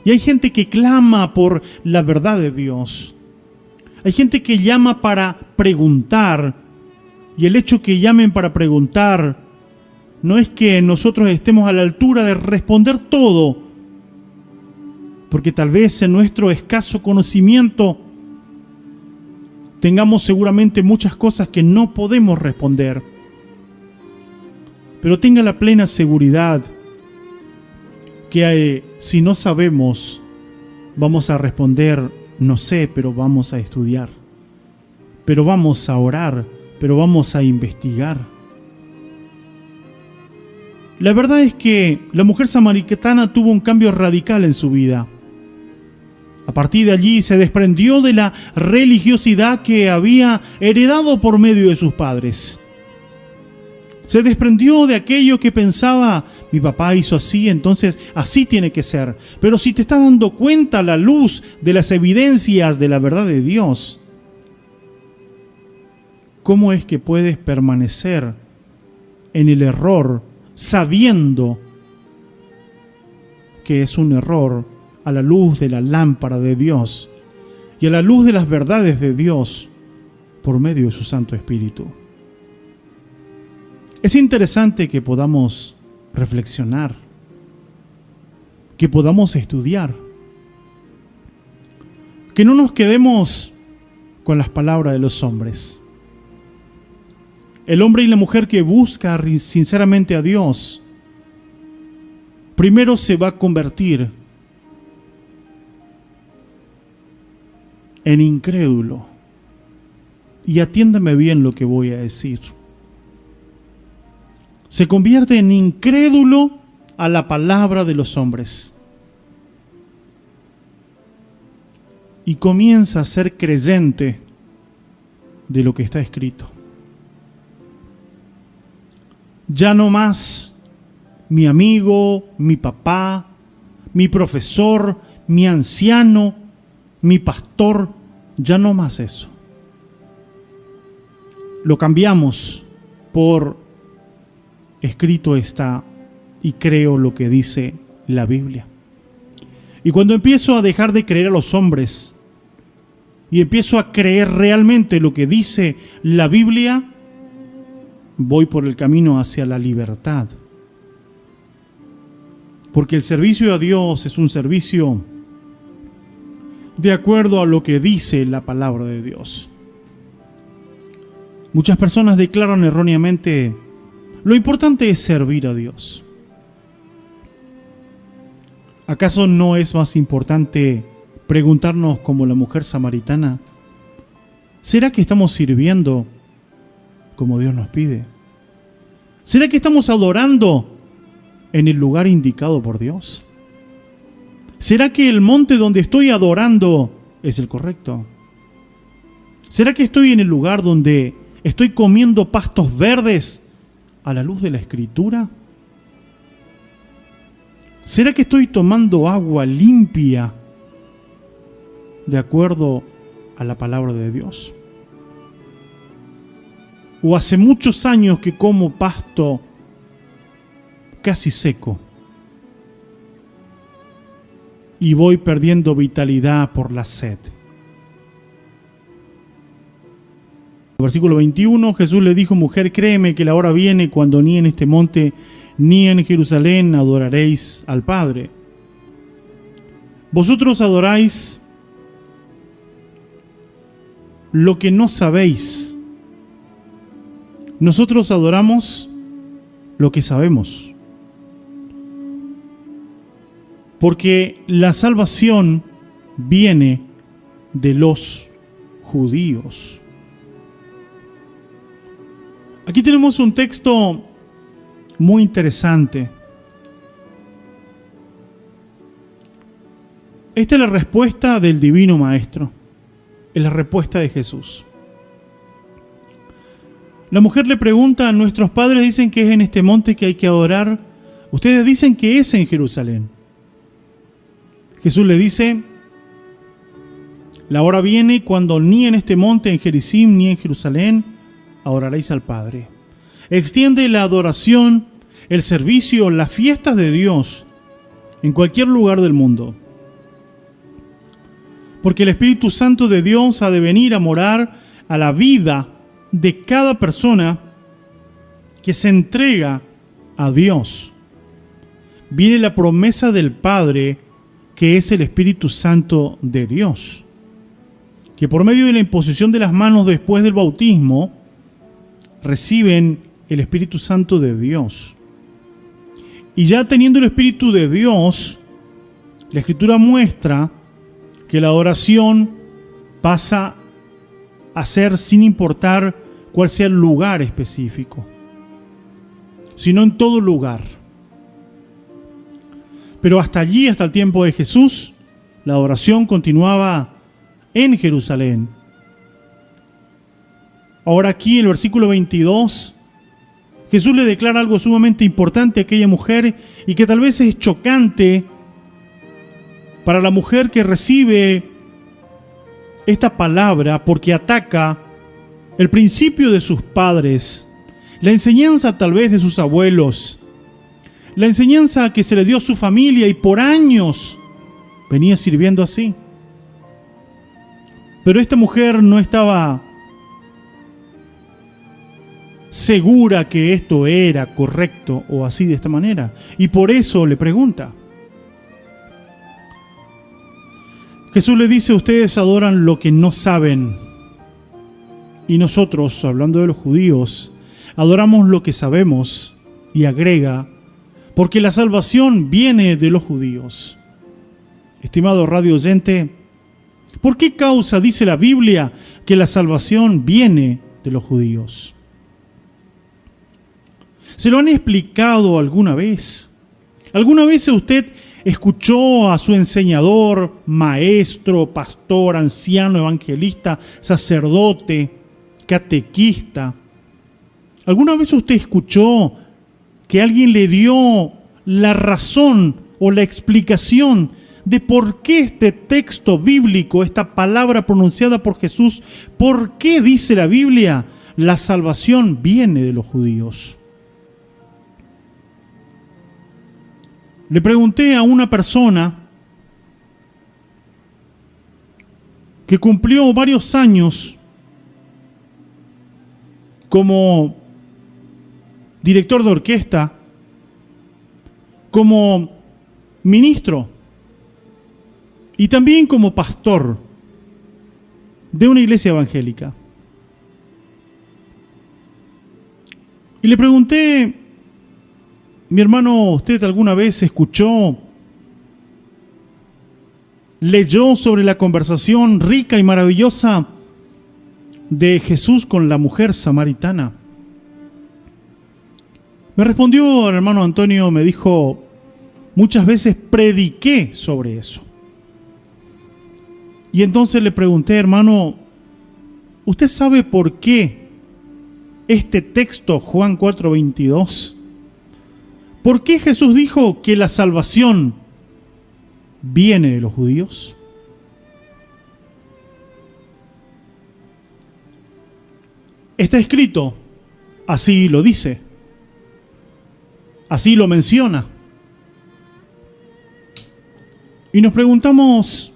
y hay gente que clama por la verdad de Dios. Hay gente que llama para preguntar, y el hecho que llamen para preguntar no es que nosotros estemos a la altura de responder todo, porque tal vez en nuestro escaso conocimiento tengamos seguramente muchas cosas que no podemos responder. Pero tenga la plena seguridad que si no sabemos, vamos a responder, no sé, pero vamos a estudiar. Pero vamos a orar, pero vamos a investigar. La verdad es que la mujer samaritana tuvo un cambio radical en su vida. A partir de allí se desprendió de la religiosidad que había heredado por medio de sus padres. Se desprendió de aquello que pensaba, mi papá hizo así, entonces así tiene que ser. Pero si te estás dando cuenta a la luz de las evidencias de la verdad de Dios, ¿cómo es que puedes permanecer en el error sabiendo que es un error a la luz de la lámpara de Dios y a la luz de las verdades de Dios por medio de su Santo Espíritu? Es interesante que podamos reflexionar, que podamos estudiar, que no nos quedemos con las palabras de los hombres. El hombre y la mujer que busca sinceramente a Dios, primero se va a convertir en incrédulo. Y atiéndame bien lo que voy a decir. Se convierte en incrédulo a la palabra de los hombres. Y comienza a ser creyente de lo que está escrito. Ya no más mi amigo, mi papá, mi profesor, mi anciano, mi pastor, ya no más eso. Lo cambiamos por escrito está y creo lo que dice la Biblia. Y cuando empiezo a dejar de creer a los hombres y empiezo a creer realmente lo que dice la Biblia, voy por el camino hacia la libertad. Porque el servicio a Dios es un servicio de acuerdo a lo que dice la palabra de Dios. Muchas personas declaran erróneamente: lo importante es servir a Dios. ¿Acaso no es más importante preguntarnos, como la mujer samaritana, ¿será que estamos sirviendo como Dios nos pide? ¿Será que estamos adorando en el lugar indicado por Dios? ¿Será que el monte donde estoy adorando es el correcto? ¿Será que estoy en el lugar donde estoy comiendo pastos verdes a la luz de la Escritura? ¿Será que estoy tomando agua limpia de acuerdo a la palabra de Dios? ¿O hace muchos años que como pasto casi seco y voy perdiendo vitalidad por la sed? Versículo 21, Jesús le dijo: mujer, créeme que la hora viene cuando ni en este monte ni en Jerusalén adoraréis al Padre. Vosotros adoráis lo que no sabéis. Nosotros adoramos lo que sabemos. Porque la salvación viene de los judíos. Aquí tenemos un texto muy interesante. Esta es la respuesta del Divino Maestro. Es la respuesta de Jesús. La mujer le pregunta: nuestros padres dicen que es en este monte que hay que adorar. Ustedes dicen que es en Jerusalén. Jesús le dice: la hora viene cuando ni en este monte, en Gerizim, ni en Jerusalén adoraréis al Padre. Extiende la adoración, el servicio, las fiestas de Dios en cualquier lugar del mundo. Porque el Espíritu Santo de Dios ha de venir a morar a la vida de cada persona que se entrega a Dios. Viene la promesa del Padre, que es el Espíritu Santo de Dios, que por medio de la imposición de las manos después del bautismo reciben el Espíritu Santo de Dios. Y ya teniendo el Espíritu de Dios, la Escritura muestra que la adoración pasa a ser sin importar cuál sea el lugar específico, sino en todo lugar. Pero hasta allí, hasta el tiempo de Jesús, la adoración continuaba en Jerusalén. Ahora aquí, en el versículo 22, Jesús le declara algo sumamente importante a aquella mujer y que tal vez es chocante para la mujer que recibe esta palabra, porque ataca el principio de sus padres, la enseñanza tal vez de sus abuelos, la enseñanza que se le dio a su familia y por años venía sirviendo así. Pero esta mujer no estaba segura que esto era correcto o así de esta manera, y por eso le pregunta. Jesús le dice: ustedes adoran lo que no saben, y nosotros, hablando de los judíos, adoramos lo que sabemos. Y agrega: porque la salvación viene de los judíos. Estimado radio oyente, ¿por qué causa dice la Biblia que la salvación viene de los judíos? ¿Se lo han explicado alguna vez? ¿Alguna vez usted escuchó a su enseñador, maestro, pastor, anciano, evangelista, sacerdote, catequista? ¿Alguna vez usted escuchó que alguien le dio la razón o la explicación de por qué este texto bíblico, esta palabra pronunciada por Jesús, por qué dice la Biblia, la salvación viene de los judíos? Le pregunté a una persona que cumplió varios años como director de orquesta, como ministro y también como pastor de una iglesia evangélica. Y le pregunté, mi hermano, ¿usted alguna vez escuchó, leyó sobre la conversación rica y maravillosa de Jesús con la mujer samaritana? Me respondió el hermano Antonio, me dijo, muchas veces prediqué sobre eso. Y entonces le pregunté, hermano, ¿usted sabe por qué este texto, Juan 4:22? ¿Por qué Jesús dijo que la salvación viene de los judíos? Está escrito, así lo dice, así lo menciona. Y nos preguntamos,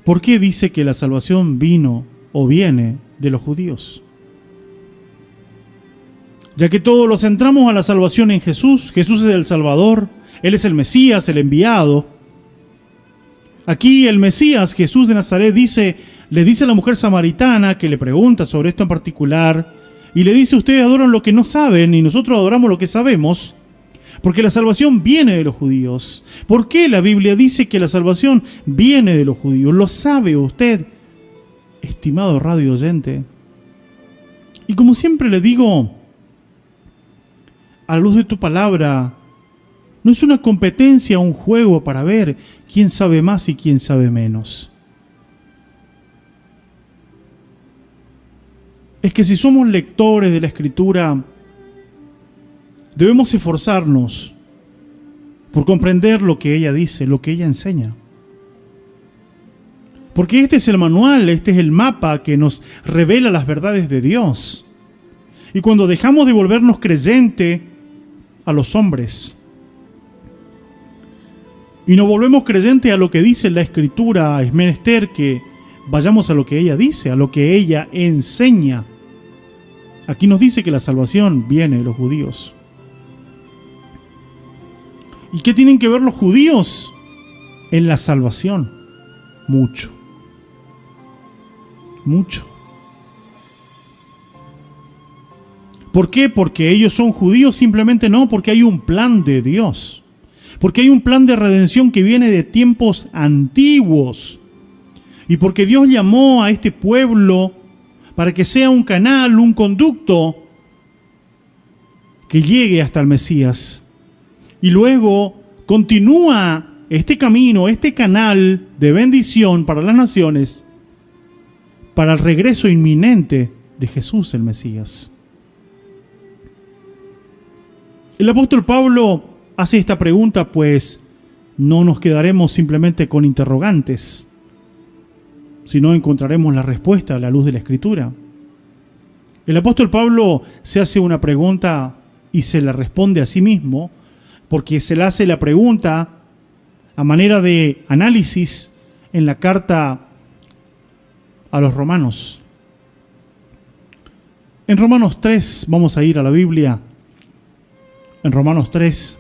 ¿por qué dice que la salvación vino o viene de los judíos? Ya que todos lo centramos a la salvación en Jesús. Jesús es el Salvador, Él es el Mesías, el enviado. Aquí el Mesías, Jesús de Nazaret, le dice a la mujer samaritana que le pregunta sobre esto en particular, y le dice, ustedes adoran lo que no saben y nosotros adoramos lo que sabemos, porque la salvación viene de los judíos. ¿Por qué la Biblia dice que la salvación viene de los judíos? ¿Lo sabe usted, estimado radio oyente? Y como siempre le digo, a la luz de tu palabra, no es una competencia, un juego para ver quién sabe más y quién sabe menos. Es que si somos lectores de la Escritura, debemos esforzarnos por comprender lo que ella dice, lo que ella enseña. Porque este es el manual, este es el mapa que nos revela las verdades de Dios. Y cuando dejamos de volvernos creyentes a los hombres y nos volvemos creyentes a lo que dice la Escritura, es menester que vayamos a lo que ella dice, a lo que ella enseña. Aquí nos dice que la salvación viene de los judíos. ¿Y qué tienen que ver los judíos en la salvación? Mucho. Mucho. ¿Por qué? ¿Porque ellos son judíos? Simplemente no, porque hay un plan de Dios. Porque hay un plan de redención que viene de tiempos antiguos. Y porque Dios llamó a este pueblo para que sea un canal, un conducto que llegue hasta el Mesías. Y luego continúa este camino, este canal de bendición para las naciones, para el regreso inminente de Jesús el Mesías. El apóstol Pablo hace esta pregunta, pues no nos quedaremos simplemente con interrogantes, sino encontraremos la respuesta a la luz de la Escritura. El apóstol Pablo se hace una pregunta y se la responde a sí mismo, porque se le hace la pregunta a manera de análisis en la carta a los romanos. En Romanos 3, vamos a ir a la Biblia. En Romanos 3,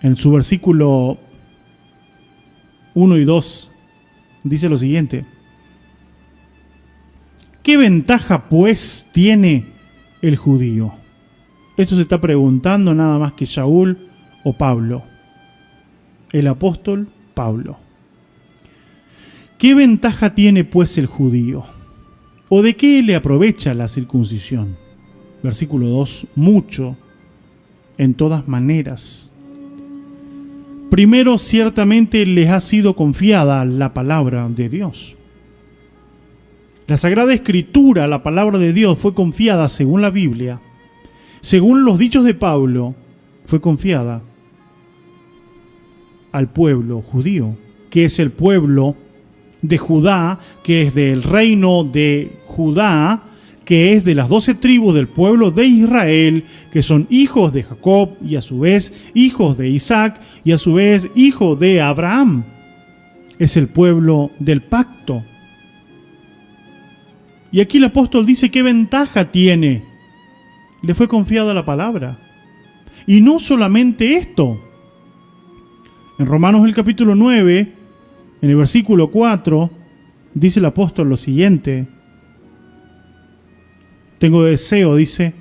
en su versículo 1 y 2, dice lo siguiente: ¿qué ventaja pues tiene el judío? Esto se está preguntando nada más que Saúl o Pablo, el apóstol Pablo. ¿Qué ventaja tiene pues el judío? ¿O de qué le aprovecha la circuncisión? Versículo 2, mucho, en todas maneras. Primero, ciertamente les ha sido confiada la palabra de Dios. La Sagrada Escritura, la palabra de Dios, fue confiada según la Biblia, según los dichos de Pablo, fue confiada al pueblo judío, que es el pueblo de Judá, que es del reino de Judá, que es de las 12 tribus del pueblo de Israel, que son hijos de Jacob y a su vez hijos de Isaac y a su vez hijo de Abraham. Es el pueblo del pacto. Y aquí el apóstol dice qué ventaja tiene. Le fue confiada la palabra. Y no solamente esto. En Romanos el capítulo 9, en el versículo 4, dice el apóstol lo siguiente: tengo deseo, dice,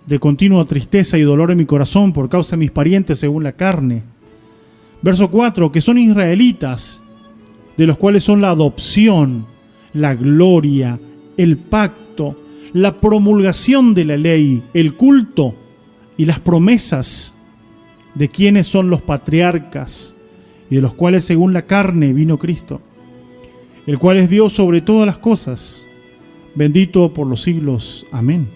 de continua tristeza y dolor en mi corazón por causa de mis parientes según la carne. Verso 4, que son israelitas, de los cuales son la adopción, la gloria, el pacto, la promulgación de la ley, el culto y las promesas, de quienes son los patriarcas y de los cuales según la carne vino Cristo, el cual es Dios sobre todas las cosas, bendito por los siglos. Amén.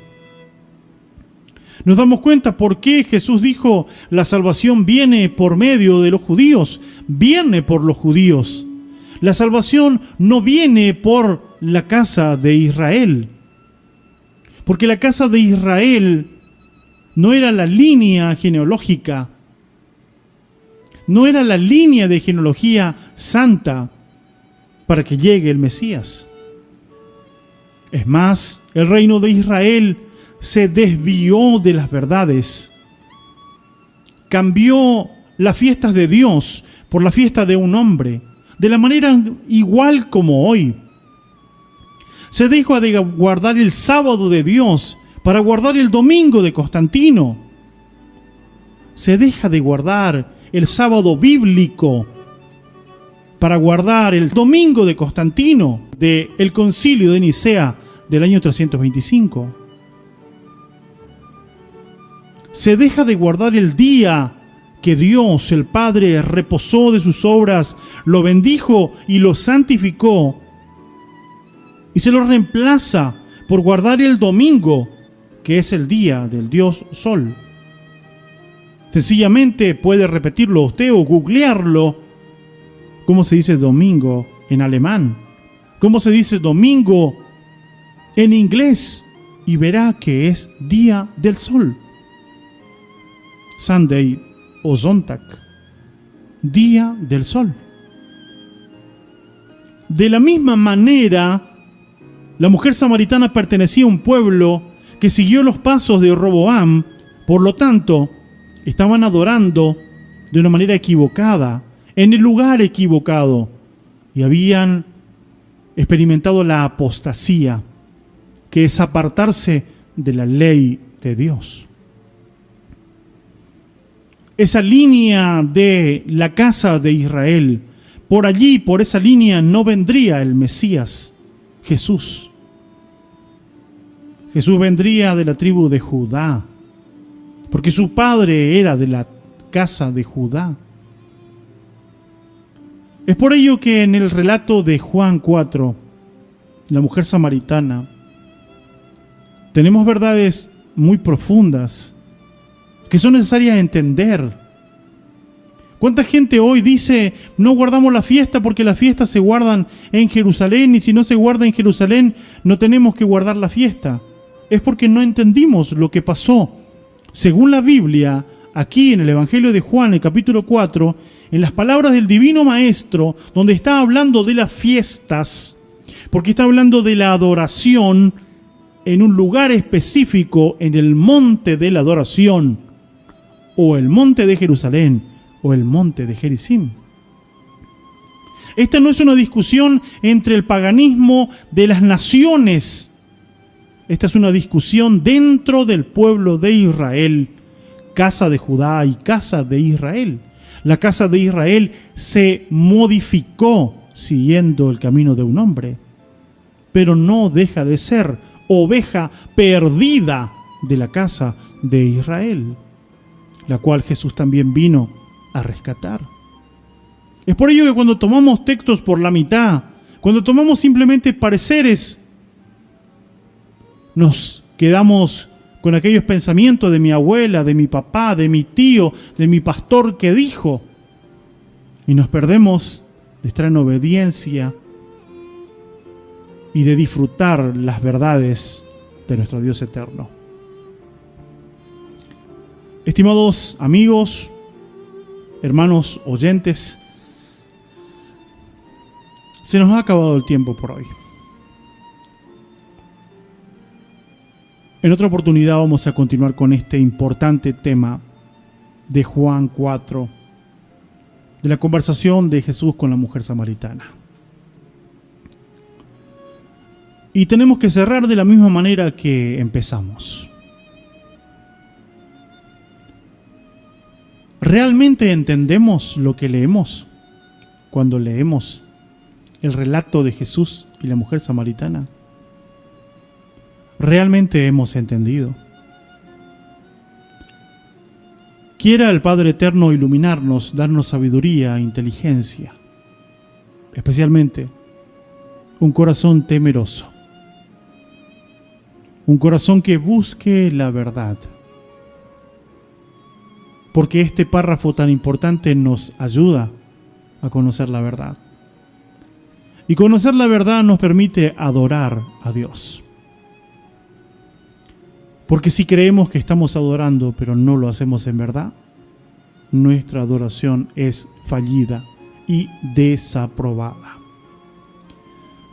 Nos damos cuenta por qué Jesús dijo: la salvación viene por medio de los judíos, viene por los judíos. La salvación no viene por la casa de Israel, porque la casa de Israel no era la línea genealógica, no era la línea de genealogía santa para que llegue el Mesías. Es más, el reino de Israel se desvió de las verdades, cambió las fiestas de Dios por la fiesta de un hombre, de la manera igual como hoy. Se dejó de guardar el sábado de Dios para guardar el domingo de Constantino. Se deja de guardar el sábado bíblico para guardar el domingo de Constantino del concilio de Nicea del año 325. Se deja de guardar el día que Dios, el Padre, reposó de sus obras, lo bendijo y lo santificó, y se lo reemplaza por guardar el domingo, que es el día del Dios Sol. Sencillamente puede repetirlo usted o googlearlo. ¿Cómo se dice domingo en alemán? ¿Cómo se dice domingo en inglés? Y verá que es día del sol. Sunday o Sonntag, día del sol. De la misma manera, la mujer samaritana pertenecía a un pueblo que siguió los pasos de Roboam, por lo tanto, estaban adorando de una manera equivocada, en el lugar equivocado, y habían experimentado la apostasía, que es apartarse de la ley de Dios. Esa línea de la casa de Israel, por allí, por esa línea, no vendría el Mesías, Jesús. Jesús vendría de la tribu de Judá, porque su padre era de la casa de Judá. Es por ello que en el relato de Juan 4, la mujer samaritana, tenemos verdades muy profundas que son necesarias entender. ¿Cuánta gente hoy dice: no guardamos la fiesta porque las fiestas se guardan en Jerusalén, y si no se guarda en Jerusalén no tenemos que guardar la fiesta? Es porque no entendimos lo que pasó. Según la Biblia, aquí en el Evangelio de Juan, el capítulo 4, en las palabras del Divino Maestro, donde está hablando de las fiestas, porque está hablando de la adoración en un lugar específico, en el monte de la adoración, o el monte de Jerusalén, o el monte de Gerizim. Esta no es una discusión entre el paganismo de las naciones. Esta es una discusión dentro del pueblo de Israel, casa de Judá y casa de Israel. La casa de Israel se modificó siguiendo el camino de un hombre, pero no deja de ser oveja perdida de la casa de Israel, la cual Jesús también vino a rescatar. Es por ello que cuando tomamos textos por la mitad, cuando tomamos simplemente pareceres, nos quedamos con aquellos pensamientos de mi abuela, de mi papá, de mi tío, de mi pastor que dijo, y nos perdemos de estar en obediencia y de disfrutar las verdades de nuestro Dios eterno. Estimados amigos, hermanos oyentes, se nos ha acabado el tiempo por hoy. En otra oportunidad vamos a continuar con este importante tema de Juan 4, de la conversación de Jesús con la mujer samaritana. Y tenemos que cerrar de la misma manera que empezamos. ¿Realmente entendemos lo que leemos cuando leemos el relato de Jesús y la mujer samaritana? ¿Realmente hemos entendido? Quiera el Padre Eterno iluminarnos, darnos sabiduría e inteligencia, especialmente un corazón temeroso, un corazón que busque la verdad, porque este párrafo tan importante nos ayuda a conocer la verdad. Y conocer la verdad nos permite adorar a Dios. Porque si creemos que estamos adorando, pero no lo hacemos en verdad, nuestra adoración es fallida y desaprobada.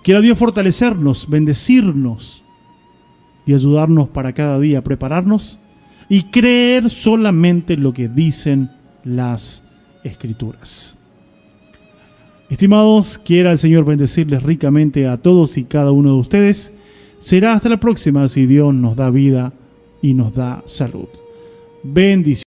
Quiera Dios fortalecernos, bendecirnos y ayudarnos para cada día prepararnos y creer solamente lo que dicen las Escrituras. Estimados, quiera el Señor bendecirles ricamente a todos y cada uno de ustedes. Será hasta la próxima si Dios nos da vida y nos da salud. Bendiciones.